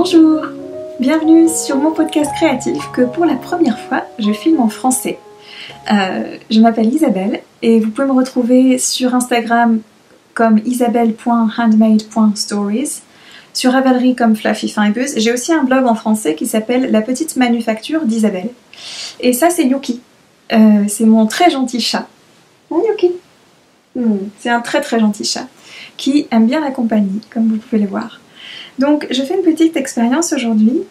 Bonjour, bienvenue sur mon podcast créatif que pour la première fois je filme en français. Je m'appelle Isabelle et vous pouvez me retrouver sur Instagram comme isabelle.handmade.stories, sur Ravelry comme Fluffy Fibers. J'ai aussi un blog en français qui s'appelle La Petite Manufacture d'Isabelle. Et ça c'est Yuki, c'est mon très gentil chat. Hein, Yuki? C'est un très très gentil chat qui aime bien la compagnie, comme vous pouvez le voir. Donc je fais une petite expérience aujourd'hui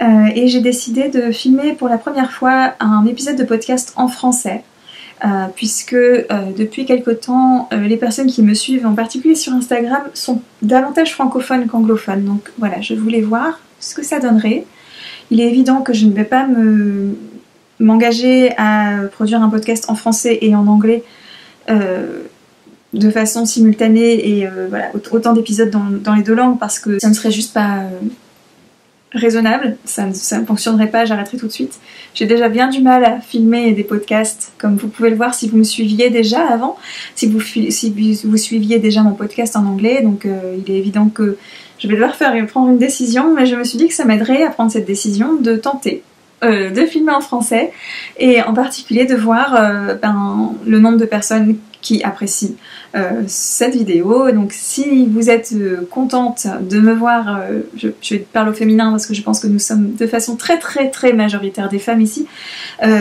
et j'ai décidé de filmer pour la première fois un épisode de podcast en français puisque depuis quelque temps les personnes qui me suivent, en particulier sur Instagram, sont davantage francophones qu'anglophones. Donc voilà, je voulais voir ce que ça donnerait. Il est évident que je ne vais pas m'engager à produire un podcast en français et en anglais de façon simultanée et voilà, autant d'épisodes dans les deux langues parce que ça ne serait juste pas raisonnable, ça ne fonctionnerait pas, j'arrêterai tout de suite. J'ai déjà bien du mal à filmer des podcasts, comme vous pouvez le voir si vous me suiviez déjà avant, si vous suiviez déjà mon podcast en anglais, donc il est évident que je vais devoir prendre une décision, mais je me suis dit que ça m'aiderait à prendre cette décision de tenter de filmer en français et en particulier de voir le nombre de personnes qui apprécient cette vidéo. Donc si vous êtes contente de me voir, je parle au féminin parce que je pense que nous sommes de façon très très très majoritaire des femmes ici,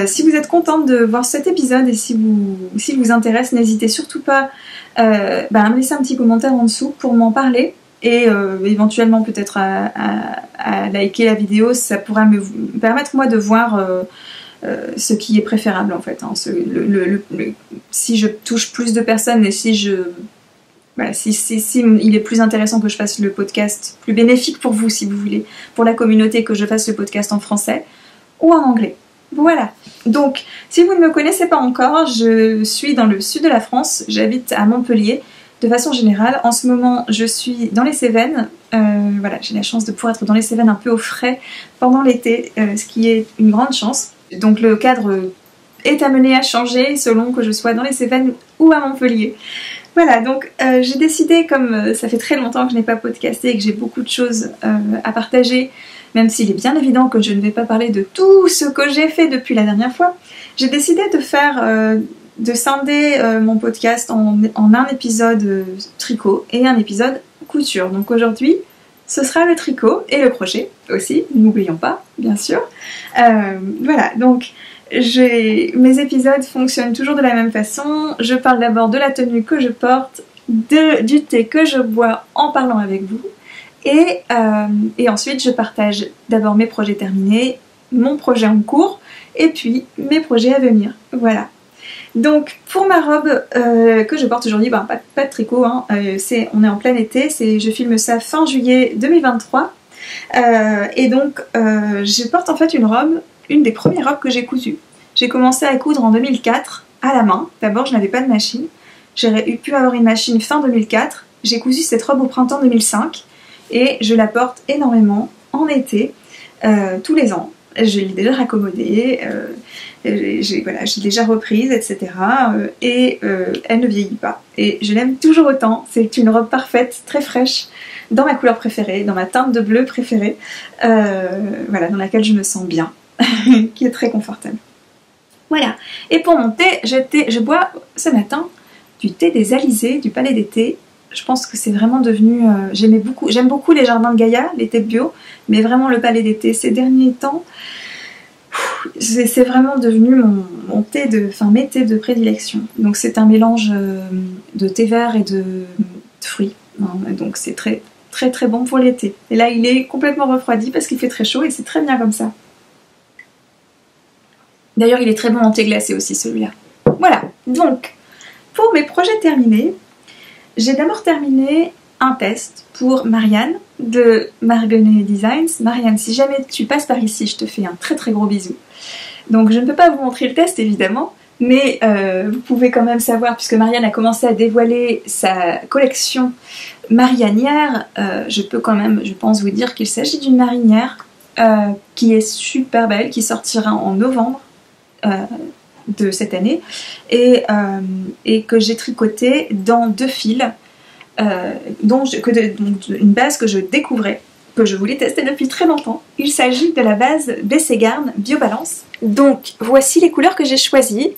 si vous êtes contente de voir cet épisode et s'il vous intéresse, n'hésitez surtout pas à me laisser un petit commentaire en dessous pour m'en parler et éventuellement peut-être à liker la vidéo. Ça pourra me permettre moi de voir ce qui est préférable en fait, hein. Si je touche plus de personnes et si il est plus intéressant que je fasse le podcast, plus bénéfique pour vous si vous voulez, pour la communauté, que je fasse le podcast en français ou en anglais. Voilà, donc si vous ne me connaissez pas encore, je suis dans le sud de la France, j'habite à Montpellier. De façon générale, en ce moment je suis dans les Cévennes, voilà, j'ai la chance de pouvoir être dans les Cévennes un peu au frais pendant l'été, ce qui est une grande chance. Donc le cadre est amené à changer selon que je sois dans les Cévennes ou à Montpellier. Voilà, donc j'ai décidé, comme ça fait très longtemps que je n'ai pas podcasté et que j'ai beaucoup de choses à partager, même s'il est bien évident que je ne vais pas parler de tout ce que j'ai fait depuis la dernière fois, j'ai décidé de scinder mon podcast en un épisode tricot et un épisode couture. Donc aujourd'hui, ce sera le tricot et le crochet aussi, n'oublions pas, bien sûr. Voilà, donc mes épisodes fonctionnent toujours de la même façon. Je parle d'abord de la tenue que je porte, du thé que je bois en parlant avec vous. Et ensuite, je partage d'abord mes projets terminés, mon projet en cours, et puis mes projets à venir. Voilà. Donc pour ma robe que je porte aujourd'hui, pas de tricot, hein, on est en plein été, je filme ça fin juillet 2023 et donc je porte en fait une des premières robes que j'ai cousues. J'ai commencé à coudre en 2004 à la main. D'abord je n'avais pas de machine, j'aurais pu avoir une machine fin 2004, j'ai cousu cette robe au printemps 2005 et je la porte énormément en été tous les ans. Je l'ai déjà raccommodée, j'ai déjà reprise, etc. Et elle ne vieillit pas. Et je l'aime toujours autant. C'est une robe parfaite, très fraîche, dans ma couleur préférée, dans ma teinte de bleu préférée, voilà, dans laquelle je me sens bien, qui est très confortable. Voilà. Et pour mon thé, je bois ce matin du thé des Alizés, du Palais des Thés. Je pense que c'est vraiment devenu... j'aime beaucoup les jardins de Gaïa, les thés bio, mais vraiment le Palais des Thés ces derniers temps, c'est vraiment devenu mes thés de prédilection. Donc c'est un mélange de thé vert et de fruits. Donc c'est très très très bon pour l'été. Et là il est complètement refroidi parce qu'il fait très chaud et c'est très bien comme ça. D'ailleurs il est très bon en thé glacé aussi celui-là. Voilà, donc pour mes projets terminés, j'ai d'abord terminé un test pour Marianne de Margonnet Designs. Marianne, si jamais tu passes par ici, je te fais un très très gros bisou. Donc je ne peux pas vous montrer le test évidemment, mais vous pouvez quand même savoir, puisque Marianne a commencé à dévoiler sa collection marinière, je peux quand même, je pense, vous dire qu'il s'agit d'une marinière qui est super belle, qui sortira en novembre de cette année et que j'ai tricoté dans 2 fils, donc une base que je découvrais que je voulais tester depuis très longtemps. Il s'agit de la base Bességarn Biobalance. Donc voici les couleurs que j'ai choisies.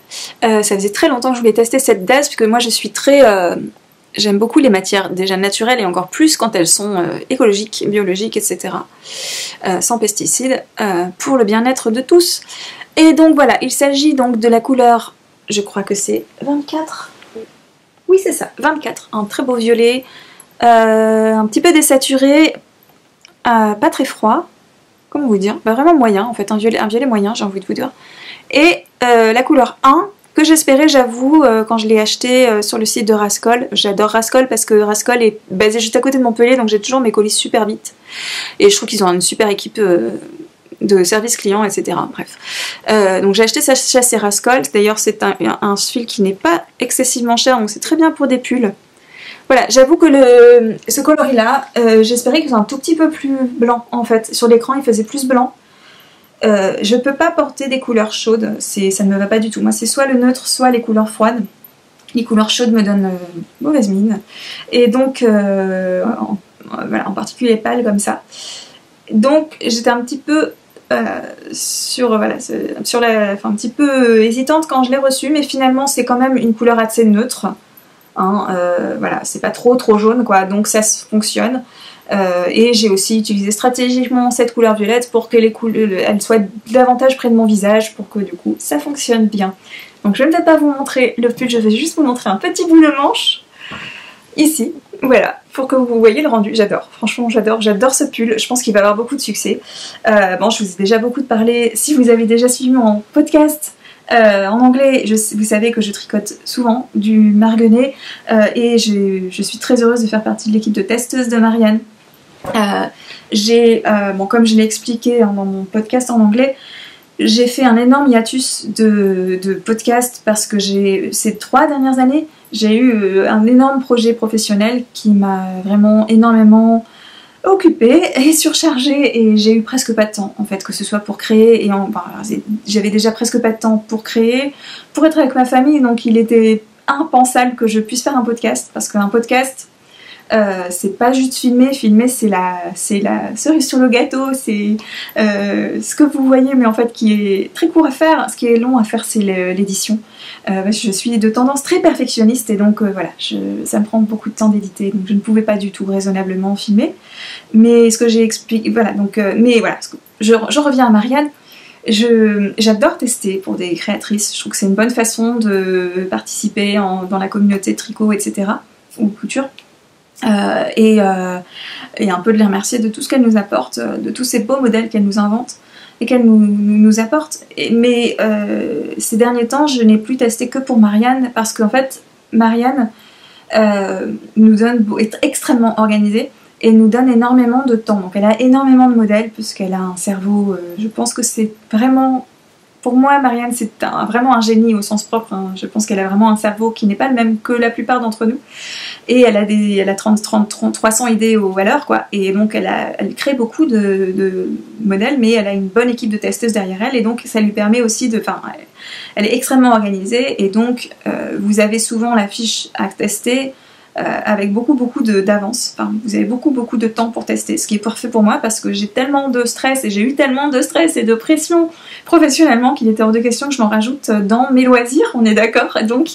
Ça faisait très longtemps que je voulais tester cette base puisque moi je suis très... j'aime beaucoup les matières déjà naturelles et encore plus quand elles sont écologiques, biologiques, etc. Sans pesticides, pour le bien-être de tous. Et donc voilà, il s'agit donc de la couleur, je crois que c'est 24. Oui c'est ça, 24, un très beau violet, un petit peu désaturé, pas très froid, comment vous dire, bah, vraiment moyen en fait, un violet moyen j'ai envie de vous dire. Et la couleur 1, que j'espérais, j'avoue, quand je l'ai acheté sur le site de Rascol. J'adore Rascol parce que Rascol est basé juste à côté de Montpellier, donc j'ai toujours mes colis super vite. Et je trouve qu'ils ont une super équipe de service client, etc. Bref. Donc j'ai acheté ça chez Rascol. D'ailleurs, c'est un fil qui n'est pas excessivement cher, donc c'est très bien pour des pulls. Voilà, j'avoue que ce coloris-là, j'espérais qu'il soit un tout petit peu plus blanc, en fait. Sur l'écran, il faisait plus blanc. Je peux pas porter des couleurs chaudes, ça ne me va pas du tout. Moi c'est soit le neutre, soit les couleurs froides. Les couleurs chaudes me donnent mauvaise mine. Et donc, voilà, en particulier pâle comme ça. Donc j'étais un petit peu un petit peu hésitante quand je l'ai reçu, mais finalement c'est quand même une couleur assez neutre. Hein, voilà, c'est pas trop jaune quoi, donc ça fonctionne. Et j'ai aussi utilisé stratégiquement cette couleur violette pour que elle soit davantage près de mon visage pour que du coup ça fonctionne bien. Donc je ne vais pas vous montrer le pull, je vais juste vous montrer un petit bout de manche ici, voilà, pour que vous voyez le rendu. J'adore, franchement j'adore ce pull, je pense qu'il va avoir beaucoup de succès. Bon, je vous ai déjà beaucoup parlé, si vous avez déjà suivi mon podcast en anglais, vous savez que je tricote souvent du marguenet et je suis très heureuse de faire partie de l'équipe de testeuses de Marianne. Bon, comme je l'ai expliqué dans mon podcast en anglais, j'ai fait un énorme hiatus de podcast parce que ces 3 dernières années, j'ai eu un énorme projet professionnel qui m'a vraiment énormément occupée et surchargée et j'ai eu presque pas de temps en fait, que ce soit pour créer et j'avais déjà presque pas de temps pour créer, pour être avec ma famille, donc il était impensable que je puisse faire un podcast parce qu'un podcast c'est pas juste filmer c'est la cerise sur le gâteau, c'est ce que vous voyez mais en fait qui est très court à faire. Ce qui est long à faire c'est l'édition. Je suis de tendance très perfectionniste et donc voilà, ça me prend beaucoup de temps d'éditer, donc je ne pouvais pas du tout raisonnablement filmer. Mais ce que j'ai expliqué, voilà, donc mais voilà, je reviens à Marianne. J'adore tester pour des créatrices, je trouve que c'est une bonne façon de participer dans la communauté de tricot, etc. ou couture. Et un peu de les remercier de tout ce qu'elles nous apportent, de tous ces beaux modèles qu'elles nous inventent et qu'elles nous apportent. Mais ces derniers temps, je n'ai plus testé que pour Marianne parce qu'en fait, Marianne est extrêmement organisée et nous donne énormément de temps. Donc elle a énormément de modèles puisqu'elle a un cerveau, je pense que c'est vraiment... Pour moi, Marianne, c'est vraiment un génie au sens propre. Hein. Je pense qu'elle a vraiment un cerveau qui n'est pas le même que la plupart d'entre nous. Et elle a 300 idées aux valeurs, quoi. Et donc, elle crée beaucoup de modèles, mais elle a une bonne équipe de testeuses derrière elle. Et donc, ça lui permet aussi de... Enfin, elle est extrêmement organisée. Et donc, vous avez souvent la fiche à tester avec beaucoup d'avance. Enfin, vous avez beaucoup de temps pour tester, ce qui est parfait pour moi parce que j'ai tellement de stress et j'ai eu tellement de stress et de pression professionnellement qu'il était hors de question que je m'en rajoute dans mes loisirs, on est d'accord. Donc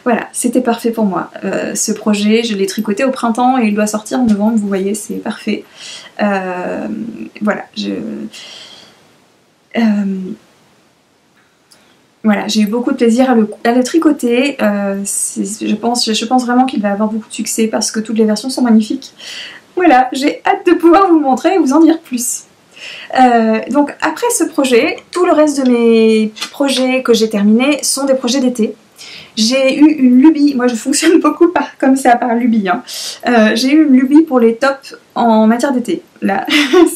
voilà, c'était parfait pour moi. Ce projet, je l'ai tricoté au printemps et il doit sortir en novembre, vous voyez, c'est parfait. Voilà, voilà, j'ai eu beaucoup de plaisir à le tricoter. Je pense vraiment qu'il va avoir beaucoup de succès parce que toutes les versions sont magnifiques. Voilà, j'ai hâte de pouvoir vous le montrer et vous en dire plus. Donc après ce projet, tout le reste de mes projets que j'ai terminés sont des projets d'été. J'ai eu une lubie, moi je fonctionne beaucoup comme ça par lubie. Hein. J'ai eu une lubie pour les tops en matière d'été, là,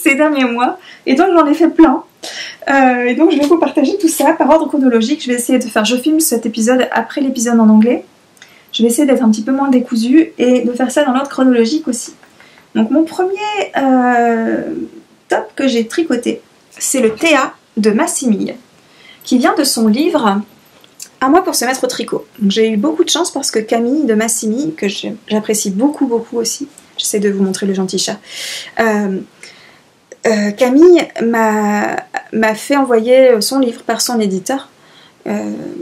ces derniers mois, et donc j'en ai fait plein. Et donc je vais vous partager tout ça par ordre chronologique. Je vais essayer de faire, je filme cet épisode après l'épisode en anglais. Je vais essayer d'être un petit peu moins décousue et de faire ça dans l'ordre chronologique aussi. Donc mon premier top que j'ai tricoté, c'est le Théa de Massimille, qui vient de son livre Un mois pour se mettre au tricot. J'ai eu beaucoup de chance parce que Camille de Massimille, que j'apprécie beaucoup aussi, j'essaie de vous montrer le gentil chat, Camille m'a fait envoyer son livre par son éditeur,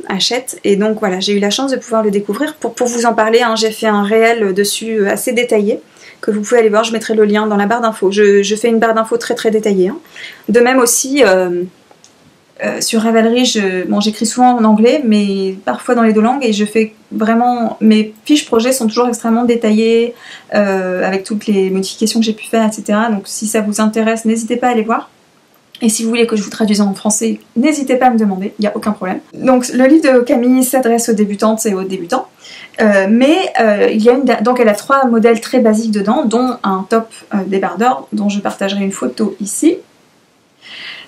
Hachette, et donc voilà, j'ai eu la chance de pouvoir le découvrir. Pour vous en parler, hein, j'ai fait un réel dessus assez détaillé, que vous pouvez aller voir, je mettrai le lien dans la barre d'infos. Je fais une barre d'infos très très détaillée. Hein. De même aussi, sur Ravelry, j'écris souvent en anglais, mais parfois dans les deux langues, et je fais vraiment... Mes fiches projets sont toujours extrêmement détaillées, avec toutes les modifications que j'ai pu faire, etc. Donc si ça vous intéresse, n'hésitez pas à aller voir. Et si vous voulez que je vous traduise en français, n'hésitez pas à me demander, il n'y a aucun problème. Donc le livre de Camille s'adresse aux débutantes et aux débutants, mais donc elle a 3 modèles très basiques dedans, dont un top débardeur, dont je partagerai une photo ici.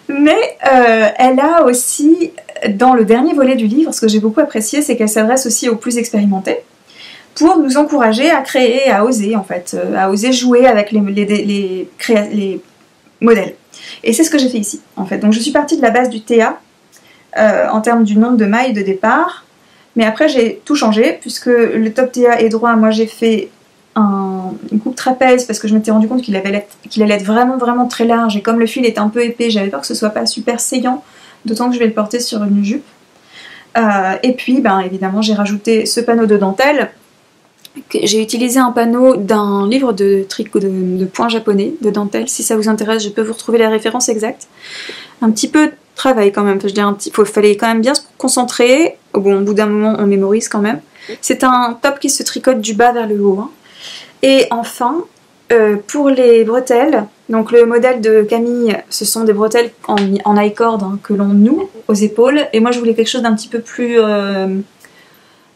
Mais elle a aussi, dans le dernier volet du livre, ce que j'ai beaucoup apprécié, c'est qu'elle s'adresse aussi aux plus expérimentés, pour nous encourager à créer, à oser en fait, à oser jouer avec les modèles. Et c'est ce que j'ai fait ici, en fait. Donc je suis partie de la base du TA, en termes du nombre de mailles de départ, mais après j'ai tout changé, puisque le top TA est droit, moi j'ai fait une coupe trapèze, parce que je m'étais rendu compte qu'il allait être vraiment vraiment très large, et comme le fil est un peu épais, j'avais peur que ce soit pas super saillant, d'autant que je vais le porter sur une jupe. Et puis, ben, évidemment, j'ai rajouté ce panneau de dentelle. J'ai utilisé un panneau d'un livre de tricot de points japonais, de dentelle. Si ça vous intéresse, je peux vous retrouver la référence exacte. Un petit peu de travail quand même, je dirais fallait quand même bien se concentrer. Bon, au bout d'un moment, on mémorise quand même. C'est un top qui se tricote du bas vers le haut. Hein. Et enfin, pour les bretelles, donc le modèle de Camille, ce sont des bretelles en I-cord hein, que l'on noue aux épaules. Et moi, je voulais quelque chose d'un petit peu plus...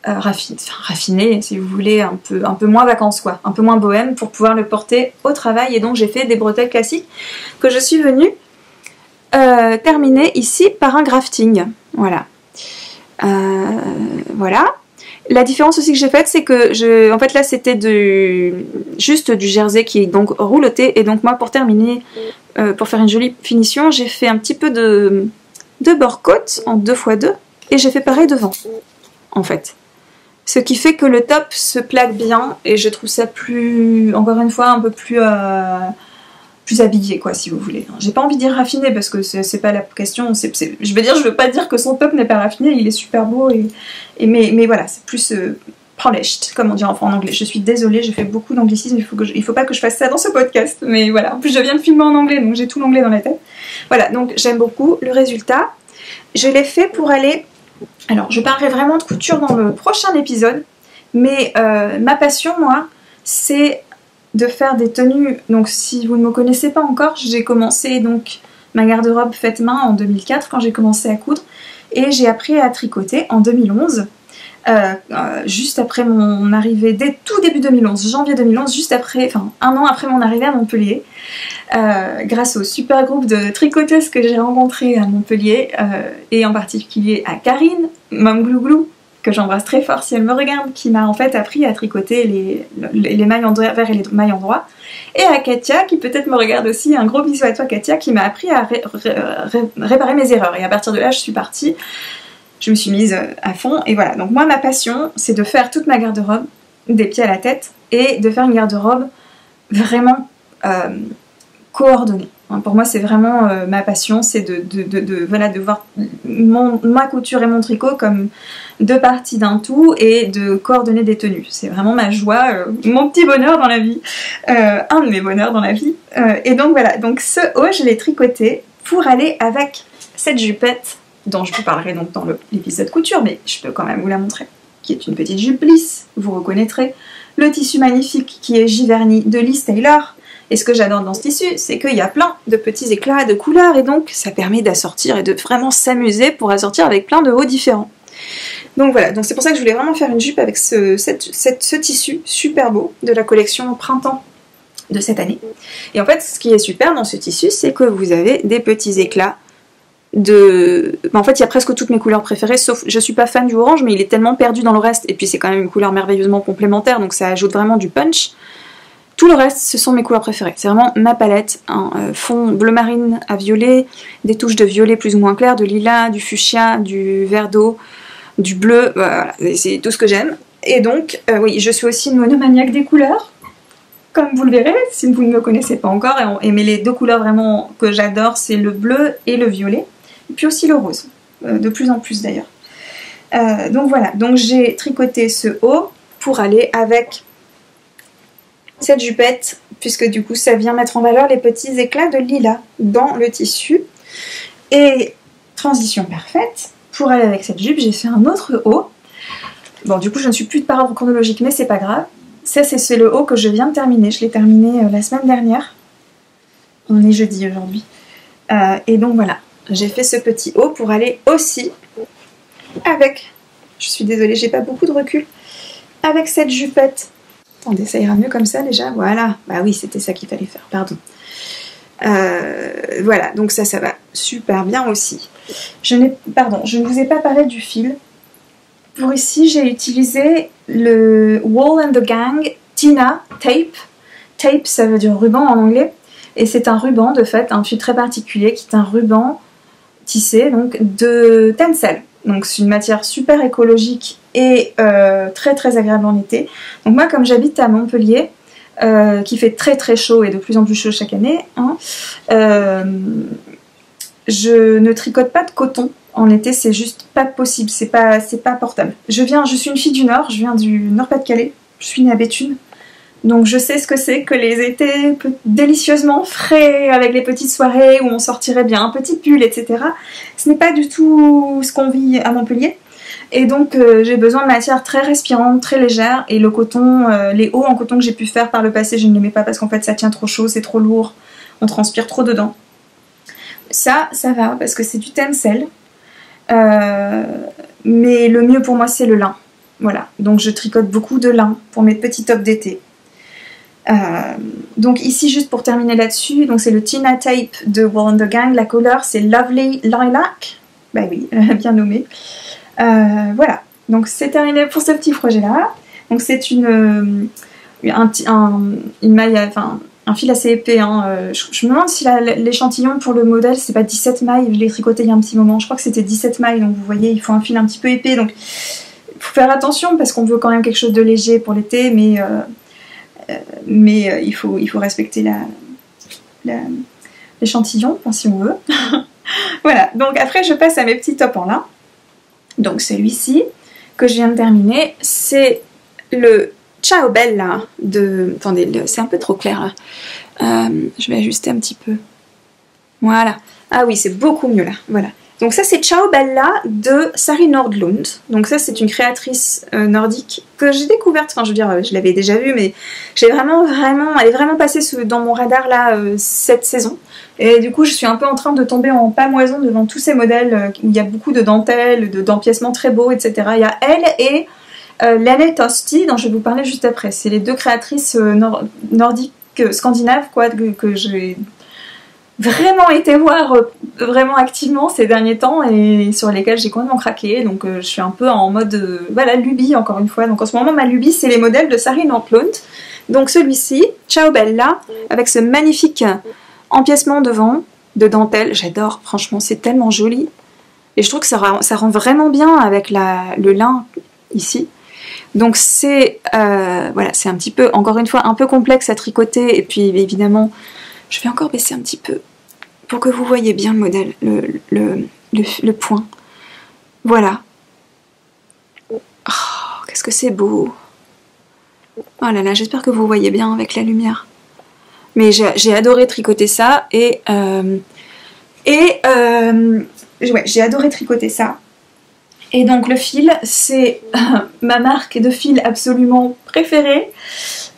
raffiné, si vous voulez, un peu moins vacances quoi, un peu moins bohème pour pouvoir le porter au travail, et donc j'ai fait des bretelles classiques que je suis venue terminer ici par un grafting, voilà. Voilà. La différence aussi que j'ai faite, c'est que en fait là c'était juste du jersey qui est donc rouloté, et donc moi pour terminer, pour faire une jolie finition, j'ai fait un petit peu de bord-côte en 2x2, et j'ai fait pareil devant, en fait. Ce qui fait que le top se plaque bien, et je trouve ça plus, encore une fois, un peu plus habillé, quoi, si vous voulez. J'ai pas envie de dire raffiné, parce que c'est pas la question. Je veux pas dire que son top n'est pas raffiné, il est super beau, mais voilà, c'est plus polished, comme on dit en anglais. Je suis désolée, j'ai fait beaucoup d'anglicisme, il faut pas que je fasse ça dans ce podcast, mais voilà. En plus, je viens de filmer en anglais, donc j'ai tout l'anglais dans la tête. Voilà, donc j'aime beaucoup le résultat. Je l'ai fait pour aller... Alors, je parlerai vraiment de couture dans le prochain épisode, mais ma passion, moi, c'est de faire des tenues. Donc, si vous ne me connaissez pas encore, j'ai commencé donc ma garde-robe faite main en 2004, quand j'ai commencé à coudre, et j'ai appris à tricoter en 2011, juste après mon arrivée, dès tout début 2011, janvier 2011, juste après, enfin, un an après mon arrivée à Montpellier, grâce au super groupe de tricoteuses que j'ai rencontré à Montpellier, et en particulier à Karine, Mom Glouglou, que j'embrasse très fort si elle me regarde, qui m'a en fait appris à tricoter les mailles envers et les mailles endroit, et à Katia, qui peut-être me regarde aussi, un gros bisou à toi Katia, qui m'a appris à réparer mes erreurs, et à partir de là je suis partie, je me suis mise à fond, et voilà. Donc moi ma passion, c'est de faire toute ma garde-robe, des pieds à la tête, et de faire une garde-robe vraiment coordonnée. Pour moi c'est vraiment ma passion, c'est de voir ma couture et mon tricot comme deux parties d'un tout, et de coordonner des tenues. C'est vraiment ma joie, mon petit bonheur dans la vie, un de mes bonheurs dans la vie. Et donc voilà, donc ce haut je l'ai tricoté pour aller avec cette jupette dont je vous parlerai donc dans l'épisode couture, mais je peux quand même vous la montrer, qui est une petite jupe lisse, vous reconnaîtrez. Le tissu magnifique qui est Giverny de Liz Taylor. Et ce que j'adore dans ce tissu, c'est qu'il y a plein de petits éclats de couleurs, et donc ça permet d'assortir et de vraiment s'amuser pour assortir avec plein de hauts différents. Donc voilà, donc c'est pour ça que je voulais vraiment faire une jupe avec ce tissu super beau de la collection printemps de cette année. Et en fait, ce qui est super dans ce tissu, c'est que vous avez des petits éclats en fait il y a presque toutes mes couleurs préférées, sauf je suis pas fan du orange, mais il est tellement perdu dans le reste, et puis c'est quand même une couleur merveilleusement complémentaire, donc ça ajoute vraiment du punch. Tout le reste, ce sont mes couleurs préférées, c'est vraiment ma palette, un fond bleu marine à violet, des touches de violet plus ou moins clair, de lilas, du fuchsia, du vert d'eau, du bleu, voilà, c'est tout ce que j'aime. Et donc oui, je suis aussi une monomaniaque des couleurs, comme vous le verrez, si vous ne me connaissez pas encore, mais les deux couleurs vraiment que j'adore, c'est le bleu et le violet, et puis aussi le rose, de plus en plus d'ailleurs. Donc voilà, donc j'ai tricoté ce haut pour aller avec cette jupette, puisque du coup ça vient mettre en valeur les petits éclats de lilas dans le tissu. Et transition parfaite, pour aller avec cette jupe, j'ai fait un autre haut. Bon, du coup je ne suis plus de par ordre chronologique, mais c'est pas grave. Ça c'est le haut que je viens de terminer, je l'ai terminé la semaine dernière. On est jeudi aujourd'hui. Et donc voilà, j'ai fait ce petit haut pour aller aussi avec, je suis désolée, j'ai pas beaucoup de recul, avec cette jupette. Attendez, ça ira mieux comme ça déjà, voilà. Bah oui, c'était ça qu'il fallait faire, pardon. Voilà, donc ça va super bien aussi. Je ne vous ai pas parlé du fil. Pour ici, j'ai utilisé le Wall and the Gang Tina Tape. Tape, ça veut dire ruban en anglais. Et c'est un ruban, de fait, un fil très particulier qui est un ruban tissé donc de tencel. Donc c'est une matière super écologique et très très agréable en été. Donc moi, comme j'habite à Montpellier, qui fait très très chaud et de plus en plus chaud chaque année, hein, je ne tricote pas de coton en été, c'est juste pas possible, c'est pas portable. Je suis une fille du Nord, je viens du Nord-Pas-de-Calais, je suis née à Béthune, donc je sais ce que c'est que les étés délicieusement frais avec les petites soirées où on sortirait bien un petit pull, etc. Ce n'est pas du tout ce qu'on vit à Montpellier. Et donc j'ai besoin de matières très respirantes, très légères, et le coton, les hauts en coton que j'ai pu faire par le passé, je ne les mets pas parce qu'en fait ça tient trop chaud, c'est trop lourd, on transpire trop dedans. Ça va parce que c'est du tencel, mais le mieux pour moi c'est le lin. Voilà, donc je tricote beaucoup de lin pour mes petits tops d'été. Donc ici, juste pour terminer là-dessus, donc c'est le Tina Tape de Wall and the Gang, la couleur c'est Lovely Lilac, bah oui, bien nommé. Voilà, donc c'est terminé pour ce petit projet là. Donc c'est une maille, enfin un fil assez épais, hein. Je me demande si l'échantillon pour le modèle c'est pas 17 mailles, je l'ai tricoté il y a un petit moment, je crois que c'était 17 mailles, donc vous voyez il faut un fil un petit peu épais, donc il faut faire attention parce qu'on veut quand même quelque chose de léger pour l'été, mais il faut respecter l'échantillon, enfin, si on veut. Voilà, donc après je passe à mes petits tops en lin. Donc celui-ci que je viens de terminer, c'est le Ciao Bella de... Attendez, c'est un peu trop clair là. Je vais ajuster un petit peu. Voilà. Ah oui, c'est beaucoup mieux là. Voilà. Donc ça c'est Ciao Bella de Sari Nordlund. Donc ça c'est une créatrice nordique que j'ai découverte, enfin je veux dire je l'avais déjà vue, mais elle est vraiment passée dans mon radar là cette saison. Et du coup je suis un peu en train de tomber en pamoison devant tous ces modèles où il y a beaucoup de dentelles, d'empiècements très beaux, etc. Il y a elle et Lene Tosti dont je vais vous parler juste après. C'est les deux créatrices nordiques, scandinaves quoi, que j'ai vraiment été voir vraiment activement ces derniers temps et sur lesquels j'ai complètement craqué, donc je suis un peu en mode voilà, lubie encore une fois. Donc en ce moment ma lubie c'est les modèles de Sari Nordlund. Donc celui-ci, Ciao Bella, avec ce magnifique empiècement devant de dentelle, j'adore, franchement c'est tellement joli et je trouve que ça rend vraiment bien avec le lin ici. Donc c'est voilà, c'est un petit peu, encore une fois, un peu complexe à tricoter, et puis évidemment je vais encore baisser un petit peu pour que vous voyez bien le modèle, le point. Voilà. Oh, qu'est-ce que c'est beau. Oh là là, j'espère que vous voyez bien avec la lumière. Mais j'ai adoré tricoter ça, ouais, j'ai adoré tricoter ça. Et donc le fil, c'est ma marque de fil absolument préférée,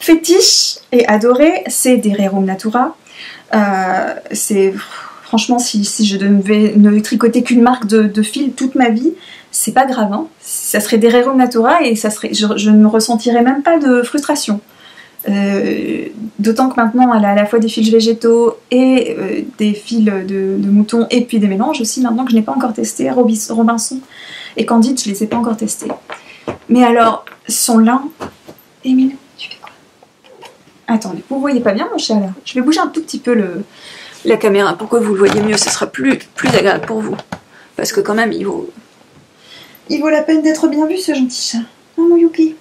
fétiche et adorée, c'est des Rerum Natura. C'est franchement, si je devais ne tricoter qu'une marque de fil toute ma vie, c'est pas grave, hein. Ça serait des Rerum Natura et je ne ressentirais même pas de frustration. D'autant que maintenant elle a à la fois des fils végétaux et des fils de mouton et puis des mélanges aussi maintenant que je n'ai pas encore testé. Robinson et Candide je les ai pas encore testés, mais alors son lin. Émile, tu fais quoi? Attendez, vous voyez pas bien mon chat là? Je vais bouger un tout petit peu la caméra pour que vous le voyez mieux, ce sera plus agréable pour vous, parce que quand même il vaut la peine d'être bien vu ce gentil chat. Oh mon Yuki.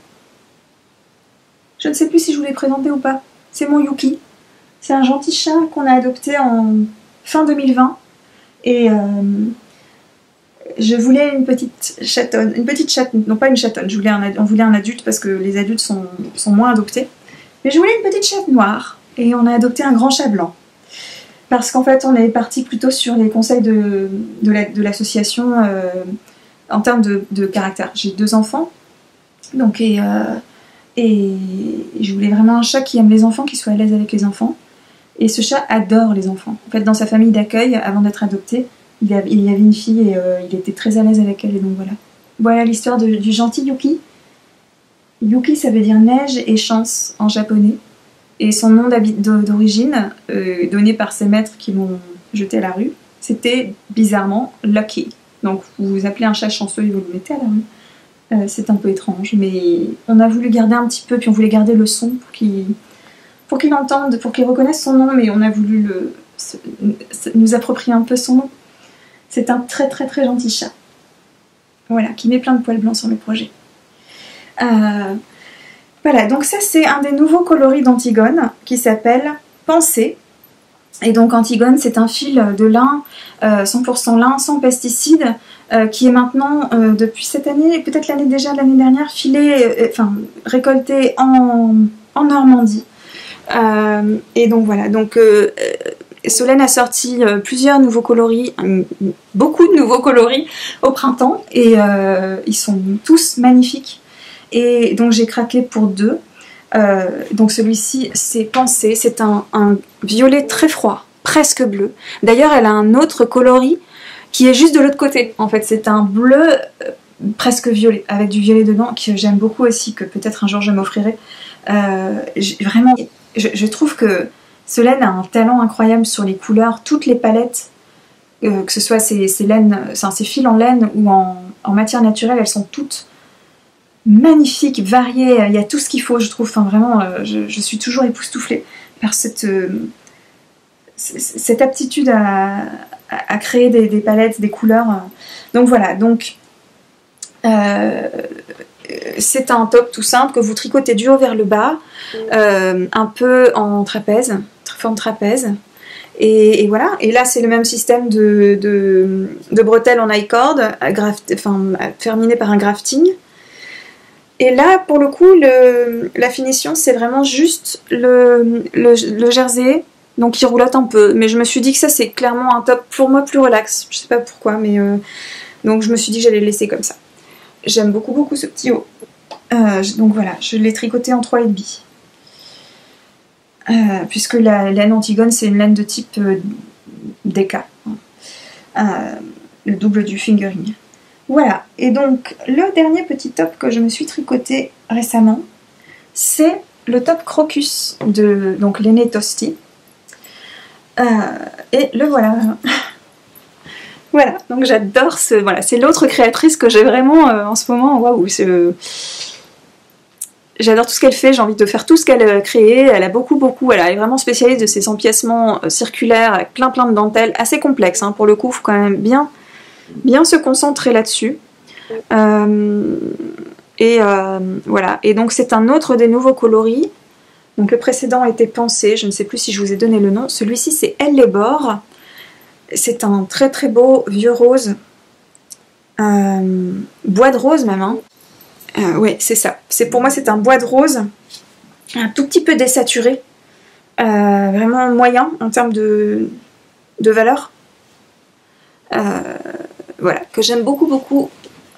Je ne sais plus si je vous l'ai présenté ou pas. c'est mon Yuki. C'est un gentil chat qu'on a adopté en fin 2020. Et je voulais une petite chatonne, non pas une chatonne, on voulait un adulte parce que les adultes sont moins adoptés. Mais je voulais une petite chatte noire et on a adopté un grand chat blanc. Parce qu'en fait on est parti plutôt sur les conseils de l'association en termes de caractère. J'ai 2 enfants, donc et je voulais vraiment un chat qui aime les enfants, qui soit à l'aise avec les enfants. Et ce chat adore les enfants. En fait, dans sa famille d'accueil, avant d'être adopté, il y avait une fille et il était très à l'aise avec elle. Et donc voilà. Voilà l'histoire du gentil Yuki. Yuki, ça veut dire neige et chance en japonais. Et son nom d'origine, donné par ses maîtres qui l'ont jeté à la rue, c'était bizarrement Lucky. Donc vous appelez un chat chanceux et vous le mettez à la rue. C'est un peu étrange, mais on a voulu garder un petit peu, puis on voulait garder le son pour qu'il entende, pour qu'il reconnaisse son nom, mais on a voulu nous approprier un peu son nom. C'est un très très très gentil chat. Voilà, qui met plein de poils blancs sur le projet. Voilà, donc ça c'est un des nouveaux coloris d'Antigone qui s'appelle Pensée. Et donc Antigone, c'est un fil de lin, 100% lin, sans pesticides, qui est maintenant, depuis cette année, peut-être l'année dernière, récolté en Normandie. Et donc voilà, donc Solène a sorti plusieurs nouveaux coloris, beaucoup de nouveaux coloris au printemps, et ils sont tous magnifiques. Et donc j'ai craqué pour 2. Donc celui-ci c'est Pensée, c'est un violet très froid, presque bleu. D'ailleurs elle a un autre coloris qui est juste de l'autre côté. En fait c'est un bleu presque violet, avec du violet dedans, que j'aime beaucoup aussi, que peut-être un jour je m'offrirai. Vraiment, je trouve que Solène a un talent incroyable sur les couleurs, toutes les palettes, que ce soit ces fils en laine ou en matière naturelle, elles sont toutes magnifiques, variées, il y a tout ce qu'il faut, je trouve. Enfin vraiment, je suis toujours époustouflée par cette aptitude à créer des palettes, des couleurs. Donc voilà, donc c'est un top tout simple que vous tricotez du haut vers le bas, un peu en trapèze, forme trapèze. Et voilà, et là c'est le même système de bretelles en I-cord, terminé par un grafting. Et là, pour le coup, la finition, c'est vraiment juste le jersey, donc il roulotte un peu. Mais je me suis dit que ça, c'est clairement un top pour moi plus relax. Je sais pas pourquoi, mais donc je me suis dit que j'allais le laisser comme ça. J'aime beaucoup beaucoup ce petit haut. Donc voilà, je l'ai tricoté en 3,5. Puisque la laine Antigone, c'est une laine de type DK. Le double du fingering. Voilà, et donc le dernier petit top que je me suis tricoté récemment, c'est le top Crocus de l'aîné Tosti. Et le voilà. Voilà, donc j'adore voilà, c'est l'autre créatrice que j'ai vraiment en ce moment. Waouh, j'adore tout ce qu'elle fait, j'ai envie de faire tout ce qu'elle a créé. Elle a beaucoup, elle est vraiment spécialiste de ces empiècements circulaires avec plein de dentelles, assez complexes, hein, pour le coup, il faut quand même bien se concentrer là-dessus. Voilà, et donc c'est un autre des nouveaux coloris. Donc le précédent était Pensée, je ne sais plus si je vous ai donné le nom. Celui-ci c'est Elle les bords. C'est un très très beau vieux rose, bois de rose même, hein. Ouais, c'est ça. Pour moi c'est un bois de rose, un tout petit peu désaturé, vraiment moyen en termes de valeur. Voilà, que j'aime beaucoup.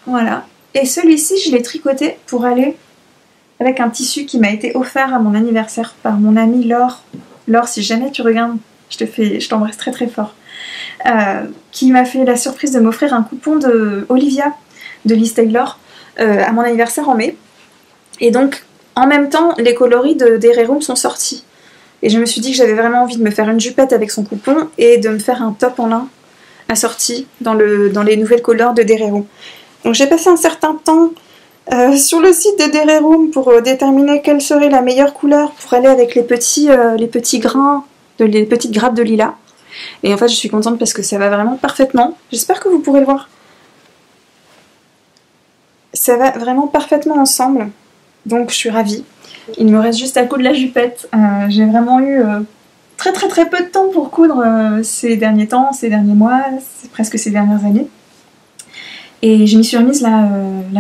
Voilà. Et celui-ci, je l'ai tricoté pour aller avec un tissu qui m'a été offert à mon anniversaire par mon amie Laure. Laure, si jamais tu regardes, je t'embrasse très très fort. Qui m'a fait la surprise de m'offrir un coupon de Olivia de Liz Taylor à mon anniversaire en mai. Et donc, en même temps, les coloris d'Hererum sont sortis. Et je me suis dit que j'avais vraiment envie de me faire une jupette avec son coupon et de me faire un top en lin assorti dans les nouvelles couleurs de Hererum. Donc j'ai passé un certain temps sur le site de Hererum pour déterminer quelle serait la meilleure couleur pour aller avec les petits grains, les petites grappes de lilas. Et en fait je suis contente parce que ça va vraiment parfaitement. J'espère que vous pourrez le voir. Ça va vraiment parfaitement ensemble. Donc je suis ravie. Il me reste juste à coudre la jupette. J'ai vraiment eu très peu de temps pour coudre ces derniers temps, ces derniers mois, presque ces dernières années. Et je m'y suis remise là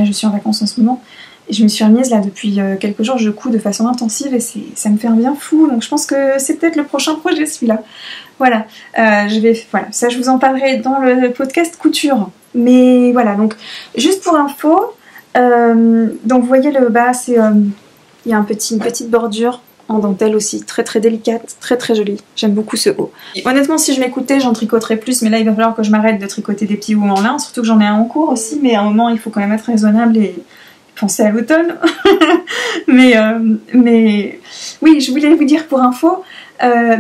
je suis en vacances en ce moment. Et je me suis remise là depuis quelques jours, je couds de façon intensive et ça me fait un bien fou. Donc je pense que c'est peut-être le prochain projet celui-là. Voilà, voilà, ça je vous en parlerai dans le podcast couture. Mais voilà, donc juste pour info, donc vous voyez le bas, c'est il y a une petite bordure en dentelle aussi, très délicate, très jolie. J'aime beaucoup ce haut. Et honnêtement, si je m'écoutais, j'en tricoterais plus, mais là il va falloir que je m'arrête de tricoter des petits hauts en lin, surtout que j'en ai un en cours aussi, mais à un moment il faut quand même être raisonnable et penser à l'automne. mais oui, je voulais vous dire pour info,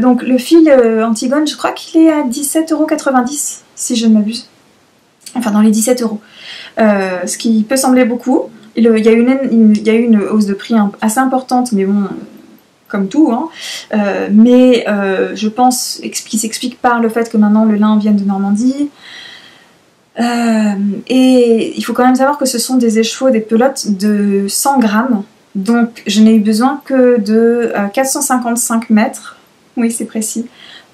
donc le fil Antigone, je crois qu'il est à 17,90 € si je ne m'abuse. Enfin dans les 17 €. Ce qui peut sembler beaucoup. Il y a eu une hausse de prix assez importante, mais bon, comme tout, hein. Mais je pense qu'il s'explique par le fait que maintenant le lin vient de Normandie. Et il faut quand même savoir que ce sont des écheveaux, des pelotes de 100 grammes. Donc je n'ai eu besoin que de 455 mètres, oui c'est précis,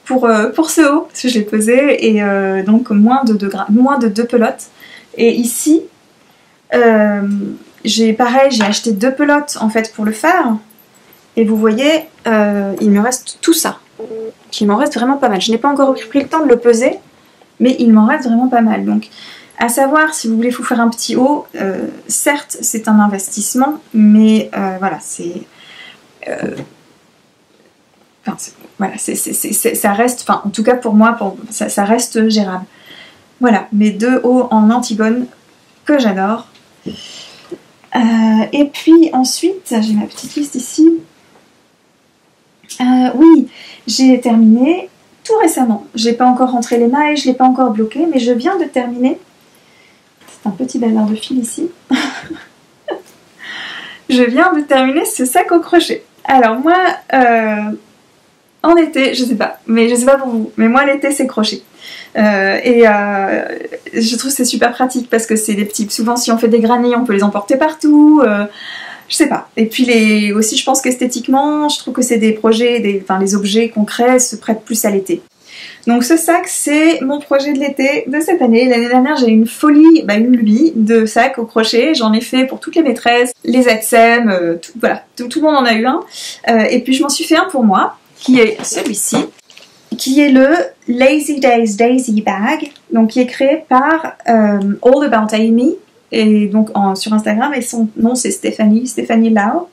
pour ce haut, parce que je l'ai pesé, et donc moins de 2 pelotes. Et ici, j'ai acheté 2 pelotes en fait pour le faire, et vous voyez, il me reste tout ça. Il m'en reste vraiment pas mal. Je n'ai pas encore pris le temps de le peser, mais il m'en reste vraiment pas mal. Donc, à savoir, si vous voulez vous faire un petit haut, certes, c'est un investissement, mais voilà, voilà, ça reste, enfin, en tout cas pour moi, ça reste gérable. Voilà, mes 2 hauts en Antigone que j'adore. Et puis ensuite, j'ai ma petite liste ici. Oui, j'ai terminé tout récemment. J'ai pas encore rentré les mailles, je l'ai pas encore bloqué, mais je viens de terminer. C'est un petit bazar de fil ici. Je viens de terminer ce sac au crochet. Alors moi, en été, je sais pas pour vous, mais moi l'été c'est crochet. Je trouve que c'est super pratique parce que c'est des petits. Souvent, si on fait des granits, on peut les emporter partout. Je sais pas. Et puis aussi, je pense qu'esthétiquement, je trouve que c'est des projets, les objets concrets se prêtent plus à l'été. Donc ce sac, c'est mon projet de l'été de cette année. L'année dernière, j'ai eu une folie, une lubie de sacs au crochet. J'en ai fait pour toutes les maîtresses, les ATSEM, voilà, tout le monde en a eu un. Et puis je m'en suis fait un pour moi, qui est celui-ci, qui est le Lazy Days Daisy Bag, donc qui est créé par All About Amy, et donc sur Instagram, et son nom c'est Stéphanie Lau.